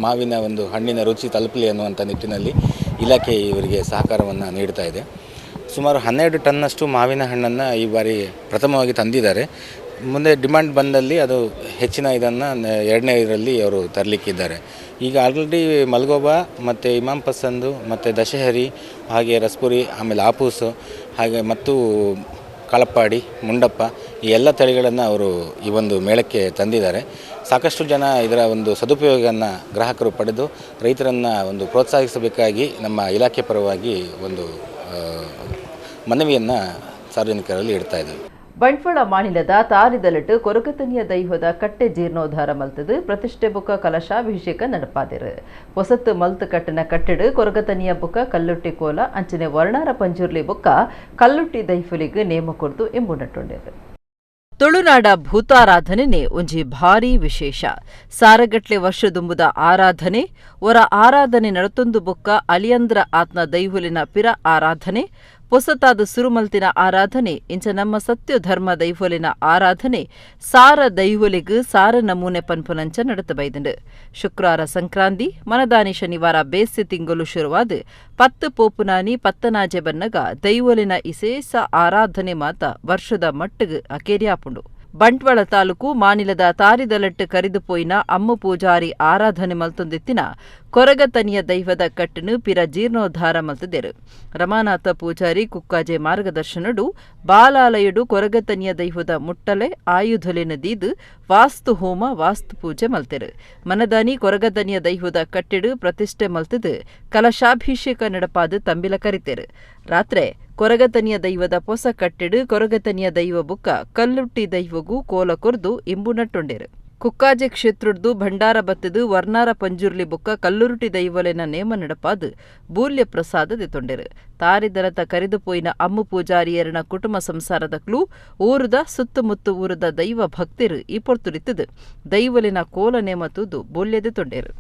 ಮಾವಿನ ಒಂದು ಹಣ್ಣಿನ ರುಚಿ ತಲುಪಲಿ ಅನ್ನುವಂಥ ನಿಟ್ಟಿನಲ್ಲಿ ಇಲಾಖೆ ಇವರಿಗೆ ಸಹಕಾರವನ್ನು ನೀಡ್ತಾ ಇದೆ. ಸುಮಾರು 12 ಟನ್ನಷ್ಟು ಮಾವಿನ ಹಣ್ಣನ್ನು ಈ ಬಾರಿ ಪ್ರಥಮವಾಗಿ ತಂದಿದ್ದಾರೆ. ಮುಂದೆ ಡಿಮ್ಯಾಂಡ್ ಬಂದಲ್ಲಿ ಅದು ಹೆಚ್ಚಿನ ಇದನ್ನು 2ನೇ ಇದರಲ್ಲಿ ಅವರು ತರಲಿಕ್ಕಿದ್ದಾರೆ. ಈಗ ಆಲ್ರೆಡಿ ಮಲ್ಗೋಬಾ ಮತ್ತು ಇಮಾಮ್ ಪಸಂದು ಮತ್ತು ದಶಹರಿ, ಹಾಗೆ ರಸ್ಪುರಿ, ಆಮೇಲೆ ಆಪೂಸು, ಹಾಗೆ ಮತ್ತು ಕಳಪ್ಪಾಡಿ, ಮುಂಡಪ್ಪ, ಈ ಎಲ್ಲ ತಳಿಗಳನ್ನು ಅವರು ಈ ಒಂದು ಮೇಳಕ್ಕೆ ತಂದಿದ್ದಾರೆ. ಸಾಕಷ್ಟು ಜನ ಇದರ ಒಂದು ಸದುಪಯೋಗವನ್ನು ಗ್ರಾಹಕರು ಪಡೆದು ರೈತರನ್ನು ಒಂದು ಪ್ರೋತ್ಸಾಹಿಸಬೇಕಾಗಿ ನಮ್ಮ ಇಲಾಖೆ ಪರವಾಗಿ ಒಂದು ಮನವಿಯನ್ನು ಸಾರ್ವಜನಿಕರಲ್ಲಿ ಇಡ್ತಾ ಇದ್ದೀವಿ. ಬಂಟ್ವಾಳ ಮಾநிலದ ತಾರಿದಲಟ್ಟು ಕೊರಗತನಿಯ ದೈವದ ಕಟ್ಟೆ ಜೀರ್ಣೋದ್ಧಾರ ಮಲ್ತದು ಪ್ರತಿಷ್ಠೆ ಬುಕ್ಕ ಕಲಶಾಭಿಷೇಕ ನಡಪಾದಿರು. ಹೊಸತ್ತು ಮಲ್ತು ಕಟ್ಟಿನ ಕಟ್ಟೆಡು ಕೊರಗತನಿಯ ಬುಕ್ಕ ಕಲ್ಲುಟ್ಟಿ ಕೋಲ ಅಂಚನೆ ವರ್ಣಾರ ಪಂಜುರ್ಲಿ ಬುಕ್ಕ ಕಲ್ಲುಟ್ಟಿ ದೈಫುಲಿಗೆ ನೇಮ ಕೊರ್ದು ಎಂಬುನಟ್ಟುಂಡೆರು. ತುಳುನಾಡ ಭೂತಾರಾಧನೆನೇ ಒಂಜಿ ಭಾರೀ ವಿಶೇಷ. ಸಾರಗಟ್ಲೆ ವರ್ಷದುಂಬುದ ಆರಾಧನೆ, ಒರ ಆರಾಧನೆ ನಡತೊಂದು ಬೊಕ್ಕ ಅಲಿಯಂದ್ರ ಆತ್ನ ದೈಹುಲಿನ ಪಿರ ಆರಾಧನೆ, ಪೊಸತಾದ ಸುರುಮಲ್ತಿನ ಆರಾಧನೆ, ಇಂಚ ನಮ್ಮ ಸತ್ಯ ಧರ್ಮ ದೈವಲಿನ ಆರಾಧನೆ ಸಾರ ದೈವಲಿಗೂ ಸಾರ ನಮೂನೆ ಪನ್ಪುನಂಚ ನಡತಬೈದಂಡು. ಶುಕ್ರವಾರ ಸಂಕ್ರಾಂತಿ, ಮನದಾನಿ ಶನಿವಾರ ಬೇಸಿ ತಿಂಗಳು ಶುರುವಾದ 10 ಪೋಪುನಾನಿ 10 ನಾಜೆ ಬನ್ನಗ ದೈವಲಿನ ಇಸೇಸ ಆರಾಧನೆ ಮಾತ ವರ್ಷದ ಮಟ್ಟಿಗೆ ಅಕೇರಿಯಾಪುಂಡು. ಬಂಟ್ವಾಳ ತಾಲೂಕು ಮಾநிலದ ತಾರಿದಲಟ್ಟು ಕರಿದುಪೋಯಿನ ಅಮ್ಮು ಪೂಜಾರಿ ಆರಾಧನೆ ಮಲ್ತೊಂದೆತ್ತಿನ ಕೊರಗತನಿಯ ದೈವದ ಕಟ್ಟನು ಪಿರ ಜೀರ್ಣೋದ್ಧಾರ ಮಲ್ತದೆರು. ರಮಾನಾಥ ಪೂಜಾರಿ ಕುಕ್ಕಾಜೆ ಮಾರ್ಗದರ್ಶನಡು ಬಾಲಾಲಯಡು ಕೊರಗತನಿಯ ದೈವದ ಮುಟ್ಟಲೆ ಆಯುಧಲಿನ ದೀದು ವಾಸ್ತು ಹೋಮ ವಾಸ್ತು ಪೂಜೆ ಮಲ್ತೆರು. ಮನದಾನಿ ಕೊರಗತನಿಯ ದೈವದ ಕಟ್ಟೆಡು ಪ್ರತಿಷ್ಠೆ ಮಲ್ತದು ಕಲಶಾಭಿಷೇಕ ನಡಪಾದು ತಂಬಿಲ ಕರಿತೆರು. ರಾತ್ರೆ ಕೊರಗತನಿಯ ದೈವದ ಪೊಸ ಕಟ್ಟೆಡು ಕೊರಗತನಿಯ ದೈವ ಬುಕ್ಕ ಕಲ್ಲುಟ್ಟಿ ದೈವಗೂ ಕೋಲ ಕೊರ್ದು ಇಂಬು ನಟ್ಟೊಂಡೆರು. ಕುಕ್ಕಾಜೆ ಕ್ಷೇತ್ರದ್ದು ಭಂಡಾರ ಬತ್ತದು ವರ್ನಾರ ಪಂಜುರ್ಲಿ ಬೊಕ್ಕ ಕಲ್ಲುರುಟಿ ದೈವಲೆನ ನೇಮ ನಡಪಾದು ಬೂಲ್ಯ ಪ್ರಸಾದದೆ ತೊಂಡೆರು ತಾರಿದರತ ಕರೆದು ಪೋಯಿನ ಅಮ್ಮು ಪೂಜಾರಿಯರನ ಕುಟುಂಬ ಸಂಸಾರದಕ್ಲೂ ಊರುದ ಸುತ್ತಮುತ್ತ ಊರದ ದೈವ ಭಕ್ತಿರು ಈ ಪೊರ್ತುರಿತದು ದೈವಲಿನ ಕೋಲ ನೇಮ ತೂದು ಬೂಲ್ಯದೆ ತೊಂಡೆರು.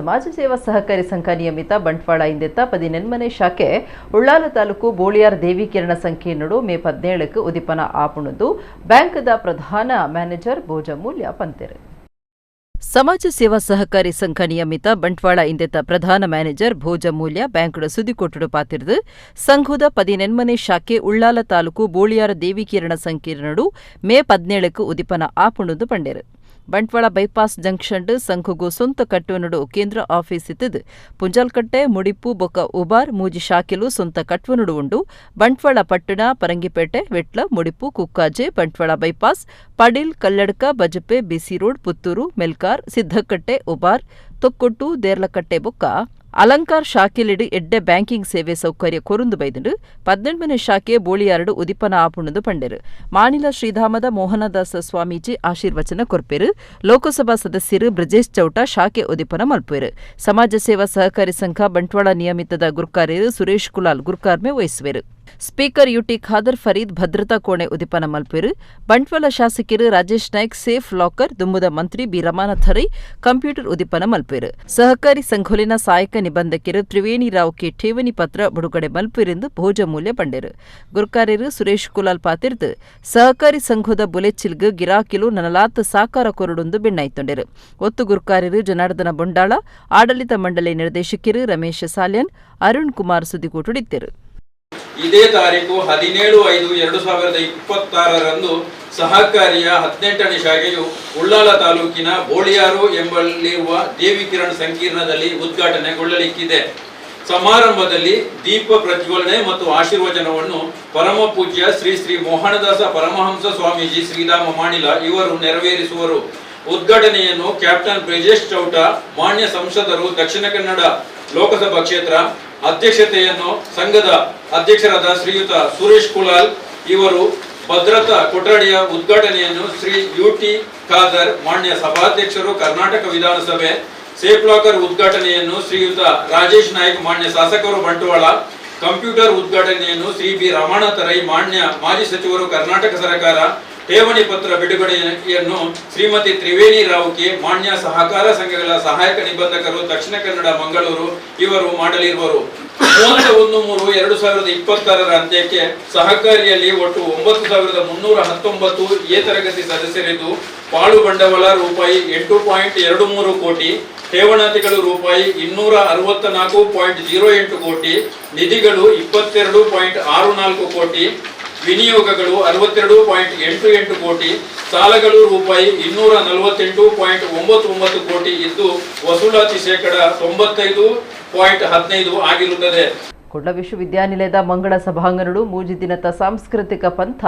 ಸಮಾಜ ಸೇವಾ ಸಹಕಾರಿ ಸಂಘ ನಿಯಮಿತ ಬಂಟ್ವಾಳ ಇಂದೆತ್ತ 14 ಶಾಖೆ ಉಳ್ಳಾಲ ತಾಲೂಕು ಬೋಳಿಯಾರ್ ದೇವಿಕಿರಣ ಸಂಕೀರ್ಣಡು ಮೇ 17 ಉದಿಪನ ಆಪುಣದು ಬ್ಯಾಂಕ್ದ ಪ್ರಧಾನ ಮ್ಯಾನೇಜರ್ ಭೋಜಮೂಲ್ಯ ಪಂತೆರು. ಸಮಾಜ ಸೇವಾ ಸಹಕಾರಿ ಸಂಘ ನಿಯಮಿತ ಬಂಟ್ವಾಳ ಇಂದೆತ್ತ ಪ್ರಧಾನ ಮ್ಯಾನೇಜರ್ ಭೋಜಮೂಲ್ಯ ಬ್ಯಾಂಕ್ಡ ಸುದ್ದಿಕೋಟುಡು ಪಾತಿರ್ದು ಸಂಘದ 14 ಶಾಖೆ ಉಳ್ಳಾಲ ತಾಲೂಕು ಬೋಳಿಯಾರ ದೇವಿಕಿರಣ ಸಂಕೀರ್ಣಡು ಮೇ 17 ಉದಿಪನ ಆಪುಣದು ಪಂಡೆರು. ಬಂಟ್ವಾಳ ಬೈಪಾಸ್ ಜಂಕ್ಷನ್ ಸಂಘಗೂ ಸೊಂತ ಕಟ್ಟುವನಡು ಕೇಂದ್ರ ಆಫೀಸ್ ಇತ್ತದು ಪುಂಜಾಲ್ಕಟ್ಟೆ ಮುಡಿಪು ಬೊಕ್ಕ ಉಬಾರ್ ಮೂಜಿ ಶಾಖೆಲು ಸೊಂತ ಕಟ್ಟುವನಡು ಉಂಡು ಬಂಟ್ವಾಳ ಪಟ್ಟಣ ಪರಂಗಿಪೇಟೆ ವಿಟ್ಲ ಮುಡಿಪು ಕುಕ್ಕಾಜೆ ಬಂಟ್ವಾಳ ಬೈಪಾಸ್ ಪಡಿಲ್ ಕಲ್ಲಡ್ಕ ಬಜಪೆ ಬಿಸಿ ರೋಡ್ ಪುತ್ತೂರು ಮೆಲ್ಕಾರ್ ಸಿದ್ದಕಟ್ಟೆ ಉಬಾರ್ ತೊಕ್ಕೊಟ್ಟು ದೇರ್ಲಕಟ್ಟೆ ಬೊಕ್ಕ ಅಲಂಕಾರ್ ಶಾಖೆಲಿಡು ಎಡ್ಡೆ ಬ್ಯಾಂಕಿಂಗ್ ಸೇವೆ ಸೌಕರ್ಯ ಕೊರುಂದು ಬೈದುಂಡು 18 ಶಾಖೆ ಬೋಳಿಯಾರಡು ಉದಿಪನ ಆಪುಣದು ಪಂಡೆರು. ಮಾಣಿಲ ಶ್ರೀಧಾಮದ ಮೋಹನದಾಸ ಸ್ವಾಮೀಜಿ ಆಶೀರ್ವಚನ ಕೊರ್ಪೆರು. ಲೋಕಸಭಾ ಸದಸ್ಯರು ಬ್ರಜೇಶ್ ಚೌಟ ಶಾಖೆ ಉದಿಪನ ಮಲ್ಪೆರು. ಸಮಾಜ ಸೇವಾ ಸಹಕಾರಿ ಸಂಘ ಬಂಟ್ವಾಳ ನಿಯಮಿತದ ಗುರ್ಕಾರ್ಯರು ಸುರೇಶ್ ಕುಲಾಲ್ ಗುರ್ಕಾರ್ಮೆ ವಹಿಸುವೆರು. ಸ್ಪೀಕರ್ ಯುಟಿ ಖಾದರ್ ಫರೀದ್ ಭದ್ರತಾ ಕೋಣೆ ಉದಿಪನ ಮಲ್ಪೆರು. ಬಂಟ್ವಾಳ ಶಾಸಕರು ರಾಜೇಶ್ ನಾಯ್ಕ್ ಸೇಫ್ ಲಾಕರ್ ದುಮ್ಮದ ಮಂತ್ರಿ ಬಿ ರಮಾನಾಥ ರೈ ಕಂಪ್ಯೂಟರ್ ಉದಿಪನ ಮಲ್ಪೆರು. ಸಹಕಾರಿ ಸಂಘೋಲಿನ ಸಹಾಯಕ ನಿಬಂಧಕರು ತ್ರಿವೇಣಿ ರಾವ್ ಕೆ ಠೇವಣಿ ಪತ್ರ ಬಿಡುಗಡೆ ಮಲ್ಪೆರೆಂದು ಭೋಜಮೂಲ್ಯ ಪಂಡೆರು. ಗುರ್ಕಾರ್ಯರು ಸುರೇಶ್ ಕುಲಾಲ್ ಪಾತಿರ್ದು ಸಹಕಾರಿ ಸಂಘದ ಬುಲೆಚಿಲ್ಗ್ ಗಿರಾಕಿಲು ನನಲಾತ್ ಸಾಕಾರ ಕೊರಡೊಂದು ಬೆಣ್ಣಾಯ್ತೊಂಡೆರು. ಒತ್ತು ಗುರ್ಕಾರ್ಯರು ಜನಾರ್ದನ ಬೊಂಡಾಳ ಆಡಳಿತ ಮಂಡಳಿ ನಿರ್ದೇಶಕರು ರಮೇಶ್ ಸಾಲ್ಯನ್ ಅರುಣ್ ಕುಮಾರ್ ಸುದ್ದಿಗೋಟುಡಿದ್ದರು. ಇದೇ ತಾರೀಕು 17/5/2026 ಸಹಕಾರಿಯ 18ನೇ ಶಾಖೆಯು ಉಳ್ಳಾಲ ತಾಲೂಕಿನ ಬೋಳಿಯಾರು ಎಂಬಲ್ಲಿರುವ ದೇವಿಕಿರಣ್ ಸಂಕೀರ್ಣದಲ್ಲಿ ಉದ್ಘಾಟನೆಗೊಳ್ಳಲಿಕ್ಕಿದೆ. ಸಮಾರಂಭದಲ್ಲಿ ದೀಪ ಪ್ರಜ್ವಲನೆ ಮತ್ತು ಆಶೀರ್ವಚನವನ್ನು ಪರಮ ಪೂಜ್ಯ ಶ್ರೀ ಶ್ರೀ ಮೋಹನದಾಸ ಪರಮಹಂಸ ಸ್ವಾಮೀಜಿ ಶ್ರೀಧಾಮ ಮಾಣಿಲ ಇವರು ನೆರವೇರಿಸುವರು. ಉದ್ಘಾಟನೆಯನ್ನು ಕ್ಯಾಪ್ಟನ್ ಬ್ರಜೇಶ್ ಚೌಟ ಮಾನ್ಯ ಸಂಸದರು ದಕ್ಷಿಣ ಕನ್ನಡ ಲೋಕಸಭಾ ಕ್ಷೇತ್ರ ಅಧ್ಯಕ್ಷತೆಯನ್ನು ಸಂಘದ ಅಧ್ಯಕ್ಷರಾದ ಶ್ರೀಯುತ ಸುರೇಶ್ ಕುಲಾಲ್ ಇವರು, ಭದ್ರತಾ ಕೊಠಡಿಯ ಉದ್ಘಾಟನೆಯನ್ನು ಶ್ರೀ ಯುಟಿ ಖಾದರ್ ಮಾನ್ಯ ಸಭಾಧ್ಯಕ್ಷರು ಕರ್ನಾಟಕ ವಿಧಾನಸಭೆ, ಸೇಫ್ ಲಾಕರ್ ಉದ್ಘಾಟನೆಯನ್ನು ಶ್ರೀಯುತ ರಾಜೇಶ್ ನಾಯ್ಕ್ ಮಾನ್ಯ ಶಾಸಕರು ಬಂಟ್ವಾಳ, ಕಂಪ್ಯೂಟರ್ ಉದ್ಘಾಟನೆಯನ್ನು ಶ್ರೀ ಬಿ ರಮಾನಾಥ ರೈ ಮಾನ್ಯ ಮಾಜಿ ಸಚಿವರು ಕರ್ನಾಟಕ ಸರ್ಕಾರ, ಠೇವಣಿ ಪತ್ರ ಬಿಡುಗಡೆಯನ್ನು ಶ್ರೀಮತಿ ತ್ರಿವೇಣಿ ರಾವ್ ಕೆ ಮಾನ್ಯ ಸಹಕಾರ ಸಂಘಗಳ ಸಹಾಯಕ ನಿಬಂಧಕರು ದಕ್ಷಿಣ ಕನ್ನಡ ಮಂಗಳೂರು ಇವರು ಮಾಡಲಿರುವರು. 31/3/2026 ಅಂತ್ಯಕ್ಕೆ ಸಹಕಾರಿಯಲ್ಲಿ ಒಟ್ಟು 9319 ಎ ತರಗತಿ ಸದಸ್ಯರಿದ್ದು ಪಾಳು ಬಂಡವಾಳ ರೂಪಾಯಿ 8.23 ಕೋಟಿ, ಠೇವಣಾತಿಗಳು ರೂಪಾಯಿ 264.08 ಕೋಟಿ, ನಿಧಿಗಳು 22.64 ಕೋಟಿ, ವಿನಿಯೋಗಗಳು 62.88 ಕೋಟಿ, ಸಾಲಗಳು ರೂಪಾಯಿ 248.99 ಕೋಟಿ ಇದ್ದು ವಸೂಲಾತಿ ಶೇಕಡ 95.15 ಆಗಿರುತ್ತದೆ. ಕುಡ್ಲ ವಿಶ್ವವಿದ್ಯಾನಿಲಯದ ಮಂಗಳ ಸಭಾಂಗಣಡು ಮೂಜಿ ದಿನದ ಸಾಂಸ್ಕೃತಿಕ ಪಂಥ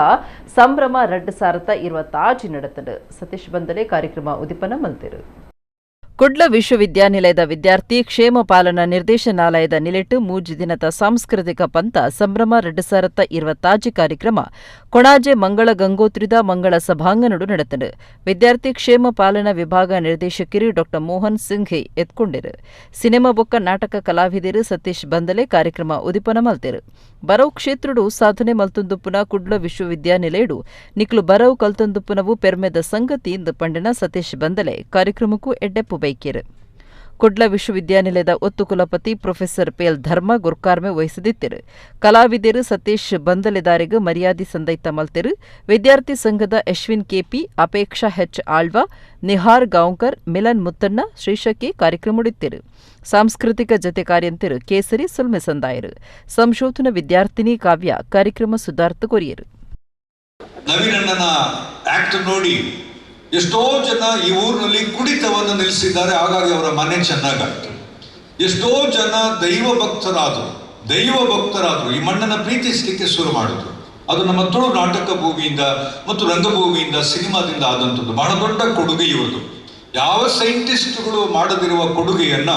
ಸಂಭ್ರಮ 2026 ನಡೆತದು. ಸತೀಶ್ ಬಂದಲೆ ಕಾರ್ಯಕ್ರಮ ಉದಿಪನ ಮಲ್ತೆರು. ಕುಡ್ಲ ವಿಶ್ವವಿದ್ಯಾನಿಲಯದ ವಿದ್ಯಾರ್ಥಿ ಕ್ಷೇಮ ಪಾಲನಾ ನಿರ್ದೇಶನಾಲಯದ ನಿಲೆಟ್ಟು ಮೂಜಿ ದಿನದ ಸಾಂಸ್ಕೃತಿಕ ಪಂಥ ಸಂಭ್ರಮ 2026 ಕಾರ್ಯಕ್ರಮ ಕೊಣಾಜೆ ಮಂಗಳ ಗಂಗೋತ್ರಿದ ಮಂಗಳ ಸಭಾಂಗಣಡು ನಡೆತದು. ವಿದ್ಯಾರ್ಥಿ ಕ್ಷೇಮ ಪಾಲನಾ ವಿಭಾಗ ನಿರ್ದೇಶಕರು ಡಾ ಮೋಹನ್ ಸಿಂಘೆ ಎತ್ಕೊಂಡರು. ಸಿನಿಮಾ ಬೊಕ್ಕ ನಾಟಕ ಕಲಾವಿದರು ಸತೀಶ್ ಬಂದಲೆ ಕಾರ್ಯಕ್ರಮ ಉದಿಪನ ಮಲ್ತೆರು. ಬರವು ಕ್ಷೇತ್ರಡು ಸಾಧನೆ ಮಲ್ತೊಂದುಪ್ಪುನ ಕುಡ್ಲ ವಿಶ್ವವಿದ್ಯಾನಿಲಯಡು ನಿಕ್ಲು ಬರವು ಕಲ್ತೊಂದುಪ್ಪುನವು ಪೆರ್ಮೆದ ಸಂಗತಿ ಇಂದು ಪಂಡಿನ ಸತೀಶ್ ಬಂದಲೆ ಕಾರ್ಯಕ್ರಮಕ್ಕೂ ಎಡ್ಡೆಪ್ಪು ಬೈಕೆರು. ಕುಡ್ಲ ವಿಶ್ವವಿದ್ಯಾನಿಲಯದ ಒತ್ತು ಕುಲಪತಿ ಪ್ರೊಫೆಸರ್ ಪೇಲ್ ಧರ್ಮ ಗುರ್ಕಾರ್ಮೆ ವಹಿಸದಿದ್ದರು. ಕಲಾವಿದರು ಸತೀಶ್ ಬಂದಲೆದಾರಿಗೆ ಮರ್ಯಾದೆ ಸಂದೈತ ಮಲ್ತೆರು. ವಿದ್ಯಾರ್ಥಿ ಸಂಘದ ಅಶ್ವಿನ್ ಕೆಪಿ, ಅಪೇಕ್ಷಾ ಹೆಚ್ ಆಳ್ವ, ನಿಹಾರ್ ಗಾಂವ್ಕರ್, ಮಿಲನ್ ಮುತ್ತಣ್ಣ ಶ್ರೀಶಕ್ಕೆ ಕಾರ್ಯಕ್ರಮಡಿದ್ದರು. ಸಾಂಸ್ಕೃತಿಕ ಜತೆ ಕಾರ್ಯಂತರು ಕೇಸರಿ ಸುಲ್ಮೆ ಸಂದಾಯರು. ಸಂಶೋಧನಾ ವಿದ್ಯಾರ್ಥಿನಿ ಕಾವ್ಯ ಕಾರ್ಯಕ್ರಮ ಸುಧಾರ್ಥ ಕೊರಿಯರು. ನವೀನಣ್ಣನ ಆಕ್ಟ್ ನೋಡಿ ಎಷ್ಟೋ ಜನ ಈ ಊರಿನಲ್ಲಿ ಕುಡಿತವನ್ನು ನಿಲ್ಲಿಸಿದ್ದಾರೆ. ಹಾಗಾಗಿ ಅವರ ಮನೆ ಚೆನ್ನಾಗಾಯ್ತು. ಎಷ್ಟೋ ಜನ ದೈವ ಭಕ್ತರಾದರು ಈ ಮಣ್ಣನ್ನು ಪ್ರೀತಿಸಲಿಕ್ಕೆ ಶುರು ಮಾಡಿದ್ರು. ಅದು ನಮ್ಮ ತುಳು ನಾಟಕ ಭೂಮಿಯಿಂದ ಮತ್ತು ರಂಗಭೂಮಿಯಿಂದ ಸಿನಿಮಾದಿಂದ ಆದಂಥದ್ದು ಬಹಳ ದೊಡ್ಡ ಕೊಡುಗೆ ಇರುವುದು. ಯಾವ ಸೈಂಟಿಸ್ಟ್ಗಳು ಮಾಡದಿರುವ ಕೊಡುಗೆಯನ್ನ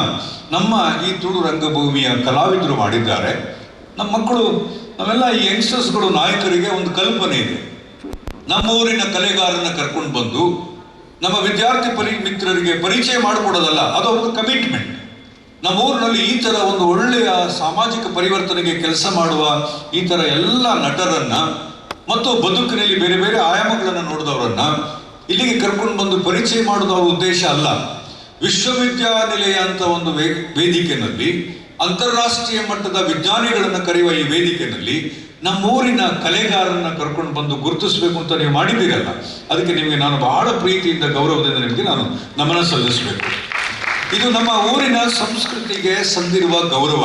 ನಮ್ಮ ಈ ತುಳು ರಂಗಭೂಮಿಯ ಕಲಾವಿದರು ಮಾಡಿದ್ದಾರೆ. ನಮ್ಮ ಮಕ್ಕಳು, ನಾವೆಲ್ಲ ಈ ಯಂಗ್ಸ್ಟರ್ಸ್ಗಳು, ನಾಯಕರಿಗೆ ಒಂದು ಕಲ್ಪನೆ ಇದೆ. ನಮ್ಮ ಊರಿನ ಕಲೆಗಾರನ ಕರ್ಕೊಂಡು ಬಂದು ನಮ್ಮ ವಿದ್ಯಾರ್ಥಿ ಮಿತ್ರರಿಗೆ ಪರಿಚಯ ಮಾಡಿಕೊಡೋದಲ್ಲ, ಅದು ಅವ್ರದ್ದು ಕಮಿಟ್ಮೆಂಟ್. ನಮ್ಮ ಊರಿನಲ್ಲಿ ಈ ಥರ ಒಂದು ಒಳ್ಳೆಯ ಸಾಮಾಜಿಕ ಪರಿವರ್ತನೆಗೆ ಕೆಲಸ ಮಾಡುವ ಈ ಥರ ಎಲ್ಲ ನಟರನ್ನ ಮತ್ತು ಬದುಕಿನಲ್ಲಿ ಬೇರೆ ಬೇರೆ ಆಯಾಮಗಳನ್ನು ನೋಡಿದವರನ್ನ ಇಲ್ಲಿಗೆ ಕರ್ಕೊಂಡು ಬಂದು ಪರಿಚಯ ಮಾಡೋದು ಅವ್ರ ಉದ್ದೇಶ ಅಲ್ಲ. ವಿಶ್ವವಿದ್ಯಾನಿಲಯ ಅಂತ ಒಂದು ವೇದಿಕೆಯಲ್ಲಿ, ಅಂತಾರಾಷ್ಟ್ರೀಯ ಮಟ್ಟದ ವಿಜ್ಞಾನಿಗಳನ್ನು ಕರೆಯುವ ಈ ವೇದಿಕೆಯಲ್ಲಿ ನಮ್ಮೂರಿನ ಕಲೆಗಾರರನ್ನ ಕರ್ಕೊಂಡು ಬಂದು ಗುರುತಿಸಬೇಕು ಅಂತ ನೀವು ಮಾಡಿದ್ದೀರಲ್ಲ, ಅದಕ್ಕೆ ನಿಮಗೆ ನಾನು ಬಹಳ ಪ್ರೀತಿಯಿಂದ ಗೌರವದಿಂದ ನಿಮಗೆ ನಾನು ನಮನ ಸಲ್ಲಿಸಬೇಕು. ಇದು ನಮ್ಮ ಊರಿನ ಸಂಸ್ಕೃತಿಗೆ ಸಂದಿರುವ ಗೌರವ.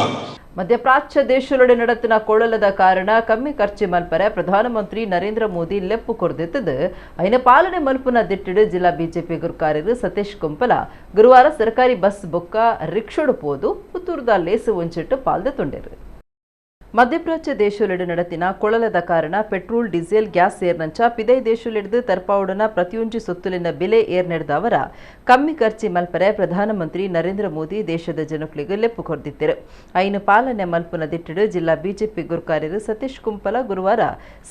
ಮಧ್ಯಪ್ರಾಚ್ಯ ದೇಶಗಳೊಡೆ ನಡತಿನ ಕೊಳ್ಳಲದ ಕಾರಣ ಕಮ್ಮಿ ಖರ್ಚು ಮಲ್ಪರೆ ಪ್ರಧಾನಮಂತ್ರಿ ನರೇಂದ್ರ ಮೋದಿ ಲೆಪ್ಪು ಕೊರ್ದಿತ್ತದು ಅಯ್ನ ಪಾಲನೆ ಮಲ್ಪುನ ದಿಟ್ಟಿಡು ಜಿಲ್ಲಾ ಬಿಜೆಪಿ ಗುರುಕಾರ್ಯರು ಸತೀಶ್ ಕುಂಪಲ ಗುರುವಾರ ಸರ್ಕಾರಿ ಬಸ್ ಬೊಕ್ಕ ರಿಕ್ಷೋಡು ಪೋದು ಪುತ್ತೂರುದ ಲೇಸು ಒಂಚಿಟ್ಟು ಪಾಲ್ದೆ ತೊಂಡರು. ಮಧ್ಯಪ್ರಾಚ್ಯ ದೇಶಲೆಡು ನಡತಿನ ಕೊಳಲದ ಕಾರಣ ಪೆಟ್ರೋಲ್ ಡೀಸೆಲ್ ಗ್ಯಾಸ್ ಏರ್ನಂಚ ಪಿದೈ ದೇಶಲೆಡ್ದು ತರ್ಪಾವುಡನ ಪ್ರತಿಯೊಂಜಿ ಸೊತ್ತುಲಿನ ಬೆಲೆ ಏರ್ನೆಡ್ದ ಅವರ ಕಮ್ಮಿ ಖರ್ಚಿ ಮಲ್ಪರೆ ಪ್ರಧಾನಮಂತ್ರಿ ನರೇಂದ್ರ ಮೋದಿ ದೇಶದ ಜನಕ್ಲಿಗೆ ಲೆಪ್ಪು ಕೊರ್ದಿತ್ತರು. ಐನು ಪಾಲನೆ ಮಲ್ಪುನ ದಿಟ್ಟಿಡು ಜಿಲ್ಲಾ ಬಿಜೆಪಿ ಗುರುಕಾರ್ಯರು ಸತೀಶ್ ಕುಂಪಲ ಗುರುವಾರ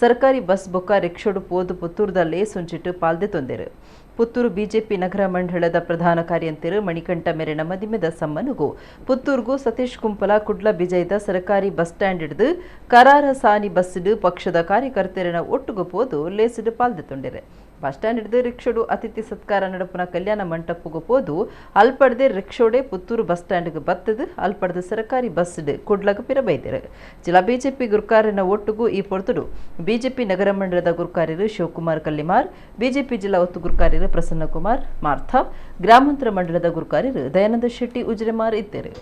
ಸರ್ಕಾರಿ ಬಸ್ ಬೊಕ್ಕ ರಿಕ್ಷೋಡು ಪೋದು ಪುತ್ತೂರುದ ಲೇಸ್ ಒಂಚಿಟ್ಟು ಪಾಲ್ದೆ ತೊಂದರು. ಪುತ್ತೂರು ಬಿಜೆಪಿ ನಗರ ಮಂಡಳದ ಪ್ರಧಾನ ಕಾರ್ಯಂತರು ಮಣಿಕಂಠ ಮೇರೆನ ಮದಿಮೆದ ಸಮ್ಮನುಗೂ ಪುತ್ತೂರ್ಗೂ ಸತೀಶ್ ಕುಂಪಲ ಕುಡ್ಲ ಬಿಜಯದ ಸರ್ಕಾರಿ ಬಸ್ ಸ್ಟ್ಯಾಂಡ್ ಹಿಡಿದು ಕರಾರ ಸಾನಿ ಬಸ್ಸಿಡು ಪಕ್ಷದ ಕಾರ್ಯಕರ್ತರನ್ನ ಒಟ್ಟುಗು ಪೋದು ಲೇಸಿಡು ಪಾಲ್ದೆ ತೊಂಡಿರೆ. ಬಸ್ ಸ್ಟ್ಯಾಂಡ್ ಹಿಡಿದು ರಿಕ್ಷೋಡು ಅತಿಥಿ ಸತ್ಕಾರ ನಡಪುನ ಕಲ್ಯಾಣ ಮಂಟಪಗೂ ಪೋದು ಅಲ್ಪಡ್ದೆ ರಿಕ್ಷೋಡೆ ಪುತ್ತೂರು ಬಸ್ ಸ್ಟ್ಯಾಂಡ್ಗೆ ಬತ್ತದು ಅಲ್ಪಡ್ದ ಸರ್ಕಾರಿ ಬಸ್ ಕುಡ್ಲಗ ಪಿರಬೈದರು. ಜಿಲ್ಲಾ ಬಿಜೆಪಿ ಗುರುಕಾರ್ಯನ ಒಟ್ಟುಗೂ ಈ ಪೊರ್ತುಡು ಬಿಜೆಪಿ ನಗರ ಮಂಡಲದ ಗುರುಕಾರ್ಯರು ಶಿವಕುಮಾರ್ ಕಲ್ಲಿಮಾರ್, ಬಿಜೆಪಿ ಜಿಲ್ಲಾ ಒತ್ತು ಗುರುಕಾರ್ಯರು ಪ್ರಸನ್ನಕುಮಾರ್ ಮಾರ್ಥಾ, ಗ್ರಾಮಾಂತರ ಮಂಡಲದ ಗುರುಕಾರ್ಯರು ದಯಾನಂದ ಶೆಟ್ಟಿ ಉಜಿರೆಮಾರ್ ಇದ್ದರು.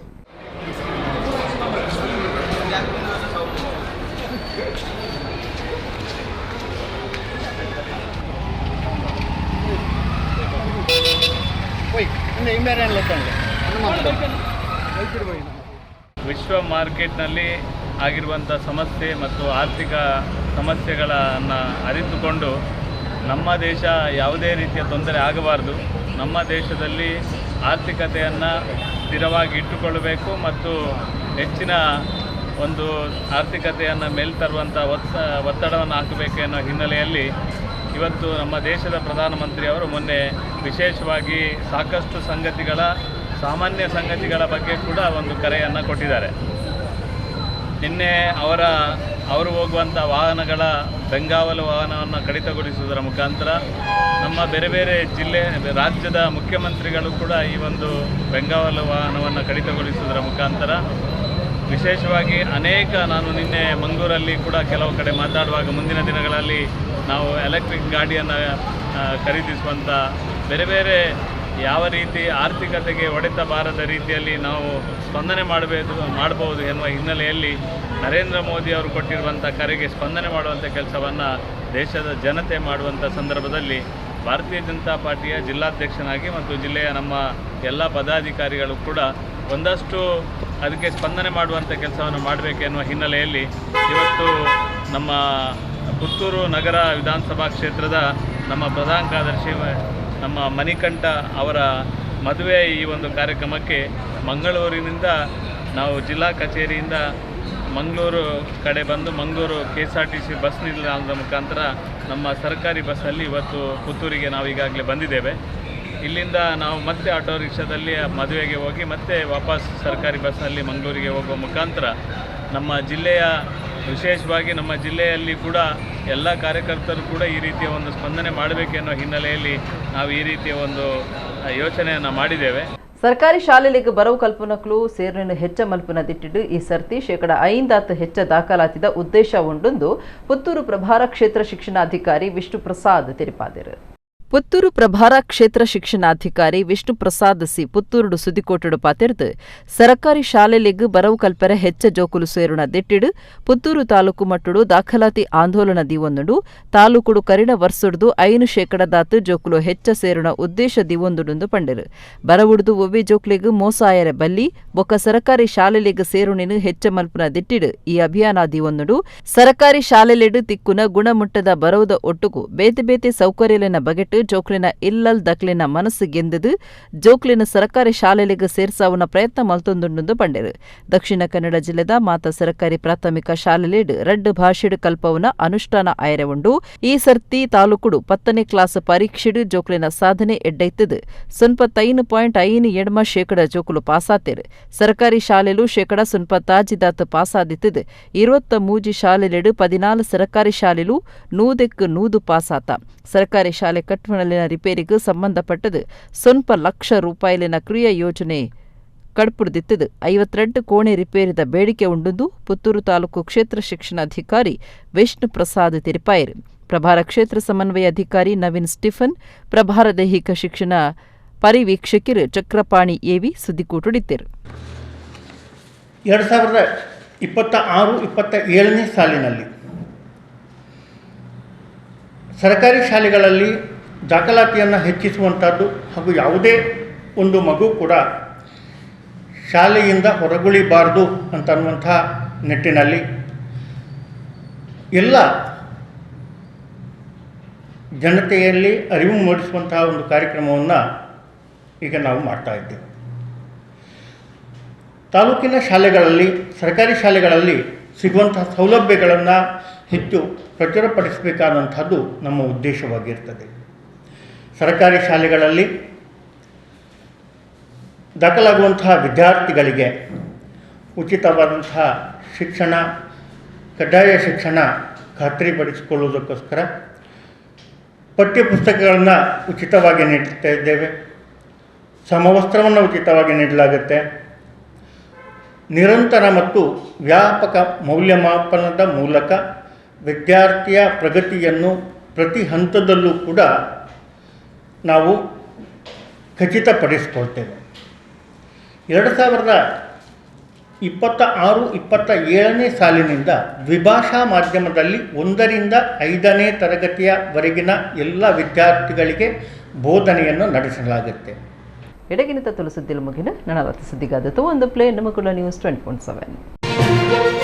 ವಿಶ್ವ ಮಾರ್ಕೆಟ್ನಲ್ಲಿ ಆಗಿರುವಂಥ ಸಮಸ್ಯೆ ಮತ್ತು ಆರ್ಥಿಕ ಸಮಸ್ಯೆಗಳನ್ನು ಅರಿತುಕೊಂಡು ನಮ್ಮ ದೇಶ ಯಾವುದೇ ರೀತಿಯ ತೊಂದರೆ ಆಗಬಾರ್ದು, ನಮ್ಮ ದೇಶದಲ್ಲಿ ಆರ್ಥಿಕತೆಯನ್ನು ಸ್ಥಿರವಾಗಿ ಇಟ್ಟುಕೊಳ್ಳಬೇಕು ಮತ್ತು ಹೆಚ್ಚಿನ ಒಂದು ಆರ್ಥಿಕತೆಯನ್ನು ಮೇಲ್ತರುವಂಥ ಒತ್ತಡವನ್ನು ಹಾಕಬೇಕು ಅನ್ನೋ ಹಿನ್ನೆಲೆಯಲ್ಲಿ ಇವತ್ತು ನಮ್ಮ ದೇಶದ ಪ್ರಧಾನಮಂತ್ರಿಯವರು ಮೊನ್ನೆ ವಿಶೇಷವಾಗಿ ಸಾಕಷ್ಟು ಸಾಮಾನ್ಯ ಸಂಗತಿಗಳ ಬಗ್ಗೆ ಕೂಡ ಒಂದು ಕರೆಯನ್ನು ಕೊಟ್ಟಿದ್ದಾರೆ. ನಿನ್ನೆ ಅವರು ಹೋಗುವಂಥ ವಾಹನಗಳ ಬೆಂಗಾವಲು ವಾಹನವನ್ನು ಕಡಿತಗೊಳಿಸುವುದರ ಮುಖಾಂತರ ನಮ್ಮ ಬೇರೆ ಬೇರೆ ರಾಜ್ಯದ ಮುಖ್ಯಮಂತ್ರಿಗಳು ಕೂಡ ಈ ಒಂದು ಬೆಂಗಾವಲು ವಾಹನವನ್ನು ಕಡಿತಗೊಳಿಸುವುದರ ಮುಖಾಂತರ ವಿಶೇಷವಾಗಿ ನಾನು ನಿನ್ನೆ ಮಂಗಳೂರಲ್ಲಿ ಕೂಡ ಕೆಲವು ಕಡೆ ಮಾತಾಡುವಾಗ ಮುಂದಿನ ದಿನಗಳಲ್ಲಿ ನಾವು ಎಲೆಕ್ಟ್ರಿಕ್ ಗಾಡಿಯನ್ನು ಖರೀದಿಸುವಂಥ ಬೇರೆ ಬೇರೆ ಯಾವ ರೀತಿ ಆರ್ಥಿಕತೆಗೆ ಹೊಡೆತ ಬಾರದ ರೀತಿಯಲ್ಲಿ ನಾವು ಸ್ಪಂದನೆ ಮಾಡಬಹುದು ಎನ್ನುವ ಹಿನ್ನೆಲೆಯಲ್ಲಿ ನರೇಂದ್ರ ಮೋದಿ ಅವರು ಕೊಟ್ಟಿರುವಂಥ ಕರೆಗೆ ಸ್ಪಂದನೆ ಮಾಡುವಂಥ ಕೆಲಸವನ್ನು ದೇಶದ ಜನತೆ ಮಾಡುವಂಥ ಸಂದರ್ಭದಲ್ಲಿ ಭಾರತೀಯ ಜನತಾ ಪಾರ್ಟಿಯ ಜಿಲ್ಲಾಧ್ಯಕ್ಷನಾಗಿ ಮತ್ತು ಜಿಲ್ಲೆಯ ನಮ್ಮ ಎಲ್ಲ ಪದಾಧಿಕಾರಿಗಳು ಕೂಡ ಒಂದಷ್ಟು ಅದಕ್ಕೆ ಸ್ಪಂದನೆ ಮಾಡುವಂಥ ಕೆಲಸವನ್ನು ಮಾಡಬೇಕೆನ್ನುವ ಹಿನ್ನೆಲೆಯಲ್ಲಿ ಇವತ್ತು ನಮ್ಮ ಪುತ್ತೂರು ನಗರ ವಿಧಾನಸಭಾ ಕ್ಷೇತ್ರದ ನಮ್ಮ ಪ್ರಧಾನ ಕಾರ್ಯದರ್ಶಿ ನಮ್ಮ ಮಣಿಕಂಠ ಅವರ ಮದುವೆ ಈ ಒಂದು ಕಾರ್ಯಕ್ರಮಕ್ಕೆ ಮಂಗಳೂರಿನಿಂದ ನಾವು ಜಿಲ್ಲಾ ಕಚೇರಿಯಿಂದ ಮಂಗಳೂರು ಕಡೆ ಬಂದು ಮಂಗಳೂರು KSRTC ಬಸ್ ನಿಲ್ದಾಣದ ಮುಖಾಂತರ ನಮ್ಮ ಸರ್ಕಾರಿ ಬಸ್ಸಲ್ಲಿ ಇವತ್ತು ಪುತ್ತೂರಿಗೆ ನಾವು ಈಗಾಗಲೇ ಬಂದಿದ್ದೇವೆ. ಇಲ್ಲಿಂದ ನಾವು ಮತ್ತೆ ಆಟೋ ರಿಕ್ಷಾದಲ್ಲಿ ಮದುವೆಗೆ ಹೋಗಿ ಮತ್ತೆ ವಾಪಸ್ ಸರ್ಕಾರಿ ಬಸ್ನಲ್ಲಿ ಮಂಗಳೂರಿಗೆ ಹೋಗುವ ಮುಖಾಂತರ ನಮ್ಮ ಜಿಲ್ಲೆಯ ವಿಶೇಷವಾಗಿ ನಮ್ಮ ಜಿಲ್ಲೆಯಲ್ಲಿ ಕೂಡ ಎಲ್ಲ ಕಾರ್ಯಕರ್ತರು ಕೂಡ ಈ ರೀತಿಯ ಒಂದು ಸ್ಪಂದನೆ ಮಾಡಬೇಕೆನ್ನೋ ಹಿನ್ನೆಲೆಯಲ್ಲಿ ನಾವು ಈ ರೀತಿಯ ಒಂದು ಯೋಚನೆಯನ್ನು ಮಾಡಿದ್ದೇವೆ. ಸರ್ಕಾರಿ ಶಾಲೆಗಳಿಗೆ ಬರವು ಕಲ್ಪನಕ್ಲು ಸೇರ್ನೆನು ಹೆಚ್ಚ ಮಲ್ಪನ ದಿಟ್ಟಿಡು ಈ ಸರ್ತಿ 5% ಹೆಚ್ಚ ದಾಖಲಾತಿದ ಉದ್ದೇಶ ಉಂಡೊಂದು ಪುತ್ತೂರು ಪ್ರಭಾರ ಕ್ಷೇತ್ರ ಶಿಕ್ಷಣಾಧಿಕಾರಿ ವಿಷ್ಣು ಪ್ರಸಾದ್ ತಿಳಿಪಾದರು. ಪುತ್ತೂರು ಪ್ರಭಾರ ಕ್ಷೇತ್ರ ಶಿಕ್ಷಣಾಧಿಕಾರಿ ವಿಷ್ಣು ಪ್ರಸಾದ್ ಸಿ ಪುತ್ತೂರುಡು ಸುದ್ದಿಕೋಟುಡು ಪಾತಿರ್ದು ಸರಕಾರಿ ಶಾಲೆಲಿಗ್ ಬರವು ಕಲ್ಪರೆ ಹೆಚ್ಚ ಜೋಕುಲು ಸೇರುಣ ದಿಟ್ಟಿಡು ಪುತ್ತೂರು ತಾಲೂಕು ಮಟ್ಟುಡು ದಾಖಲಾತಿ ಆಂದೋಲನ ದಿವೊಂದುಡು ತಾಲೂಕುಡು ಕರಿಡ ವರ್ಸುಡ್ದು 5% ಜೋಕುಲು ಹೆಚ್ಚ ಸೇರುಣ ಉದ್ದೇಶ ದಿವೊಂದುಡು ಪಂಡಿರು ಬರವುಡ್ದು ಒವ್ವೆ ಜೋಕ್ಲಿಗ್ ಮೋಸ ಆಯರೆ ಬಲ್ಲಿ ಬೊಕ್ಕ ಸರಕಾರಿ ಶಾಲೆಲಿಗ್ ಸೇರುಣಿನು ಹೆಚ್ಚ ಮಲ್ಪುನ ದಿಟ್ಟಿಡು ಈ ಅಭಿಯಾನ ದಿವೊಂದುಡು ಸರಕಾರಿ ಶಾಲೆಲೆಡು ತಿಕ್ಕುನ ಗುಣಮಟ್ಟದ ಬರವುದ ಒಟ್ಟುಗು ಬೇತೆ ಬೇತೆ ಸೌಕರ್ಯಲಿನ ಬಗೆಟ್ ಜೋಕ್ಲಿನ ಇಲ್ಲಲ್ ದಕ್ಲಿನ ಮನಸ್ಸು ಗೆಂದದು ಜೋಕ್ಲಿನ ಸರ್ಕಾರಿ ಶಾಲೆಲಿಗೆ ಸೇರ್ಸಾವುನ ಪ್ರಯತ್ನ ಮಲ್ತೊಂದುಂಡು ಪಂಡೆರು. ದಕ್ಷಿಣ ಕನ್ನಡ ಜಿಲ್ಲೆದ ಮಾತ ಸರ್ಕಾರಿ ಪ್ರಾಥಮಿಕ ಶಾಲೆಲೇಡ್ ರಡ್ಡು ಭಾಷೆಡು ಕಲ್ಪವುನ ಅನುಷ್ಠಾನ ಆಯರೆ ಉಂಡು ಈ ಸರ್ತಿ ತಾಲೂಕುಡು 10ನೇ ಕ್ಲಾಸ್ ಪರೀಕ್ಷೆಡು ಜೋಕ್ಲಿನ ಸಾಧನೆ ಎಡ್ಡೈತದು 97.5% ಜೋಕುಲು ಪಾಸಾತೆರು. ಸರ್ಕಾರಿ ಶಾಲೆಲು 0.90 ಪಾಸಾದಿತ್ತದು 23 ಶಾಲೆಲೆಡು 14 ಸರ್ಕಾರಿ ಶಾಲೆಲು 100ಕ್ಕೆ 100 ಪಾಸಾತ. ಸರ್ಕಾರಿ ಶಾಲೆ ಕಟ್ಟು ನೆಟ್ವರ್ಕ್ನಲ್ಲಿನ ರಿಪೇರಿಗೂ ಸಂಬಂಧಪಟ್ಟದು ಸ್ವಲ್ಪ ಲಕ್ಷ ರೂಪಾಯಿಲಿನ ಕ್ರಿಯಾ ಯೋಜನೆ ಕಡ್ಪುಡ್ದಿತ್ತದು 52 ಕೋಣೆ ರಿಪೇರಿದ ಬೇಡಿಕೆ ಉಂಡುದು ಪುತ್ತೂರು ತಾಲೂಕು ಕ್ಷೇತ್ರ ಶಿಕ್ಷಣಾಧಿಕಾರಿ ವಿಷ್ಣು ಪ್ರಸಾದ್ ತಿರುಪಾಯರು ಪ್ರಭಾರ ಕ್ಷೇತ್ರ ಸಮನ್ವಯ ಅಧಿಕಾರಿ ನವೀನ್ ಸ್ಟಿಫನ್ ಪ್ರಭಾರ ದೈಹಿಕ ಶಿಕ್ಷಣ ಪರಿವೀಕ್ಷಕರು ಚಕ್ರಪಾಣಿ ಎವಿ ಸುದ್ದಿಕೂಟುಡಿದ್ದರು. 2026-27ನೇ ಸಾಲಿನಲ್ಲಿ ಸರ್ಕಾರಿ ಶಾಲೆಗಳಲ್ಲಿ ದಾಖಲಾತಿಯನ್ನು ಹೆಚ್ಚಿಸುವಂಥದ್ದು ಹಾಗೂ ಯಾವುದೇ ಒಂದು ಮಗು ಕೂಡ ಶಾಲೆಯಿಂದ ಹೊರಗುಳಿಬಾರ್ದು ಅಂತನ್ನುವಂಥ ನಿಟ್ಟಿನಲ್ಲಿ ಎಲ್ಲ ಜನತೆಯಲ್ಲಿ ಅರಿವು ಮೂಡಿಸುವಂತಹ ಒಂದು ಕಾರ್ಯಕ್ರಮವನ್ನು ಈಗ ನಾವು ಮಾಡ್ತಾ ಇದ್ದೇವೆ. ತಾಲೂಕಿನ ಶಾಲೆಗಳಲ್ಲಿ ಸರ್ಕಾರಿ ಶಾಲೆಗಳಲ್ಲಿ ಸಿಗುವಂತಹ ಸೌಲಭ್ಯಗಳನ್ನು ಹೆಚ್ಚು ಪ್ರಚುರಪಡಿಸಬೇಕಾದಂಥದ್ದು ನಮ್ಮ ಉದ್ದೇಶವಾಗಿರ್ತದೆ. ಸರ್ಕಾರಿ ಶಾಲೆಗಳಲ್ಲಿ ದಾಖಲಾಗುವಂತಹ ವಿದ್ಯಾರ್ಥಿಗಳಿಗೆ ಉಚಿತವಾದಂತಹ ಶಿಕ್ಷಣ ಕಡ್ಡಾಯ ಶಿಕ್ಷಣ ಖಾತ್ರಿಪಡಿಸಿಕೊಳ್ಳುವುದಕ್ಕೋಸ್ಕರ ಪಠ್ಯಪುಸ್ತಕಗಳನ್ನು ಉಚಿತವಾಗಿ ನೀಡ್ತಾ ಇದ್ದೇವೆ. ಸಮವಸ್ತ್ರವನ್ನು ಉಚಿತವಾಗಿ ನೀಡಲಾಗುತ್ತೆ. ನಿರಂತರ ಮತ್ತು ವ್ಯಾಪಕ ಮೌಲ್ಯಮಾಪನದ ಮೂಲಕ ವಿದ್ಯಾರ್ಥಿಯ ಪ್ರಗತಿಯನ್ನು ಪ್ರತಿ ಹಂತದಲ್ಲೂ ಕೂಡ ನಾವು ಖಚಿತಪಡಿಸಿಕೊಳ್ತೇವೆ. 2026-27ನೇ ಸಾಲಿನಿಂದ ದ್ವಿಭಾಷಾ ಮಾಧ್ಯಮದಲ್ಲಿ 1ರಿಂದ 5ನೇ ತರಗತಿಯವರೆಗಿನ ಎಲ್ಲ ವಿದ್ಯಾರ್ಥಿಗಳಿಗೆ ಬೋಧನೆಯನ್ನು ನಡೆಸಲಾಗುತ್ತೆ. ಎಡಗಿನ ತುಳು ಸುದ್ದಿಲು ಮುಗಿನ ನನವತ್ತು ಸುದ್ದಿಗಾದತ್ತು ಒಂದು ಪ್ಲೇ ನಮಕುಲ ನ್ಯೂಸ್ 24/7.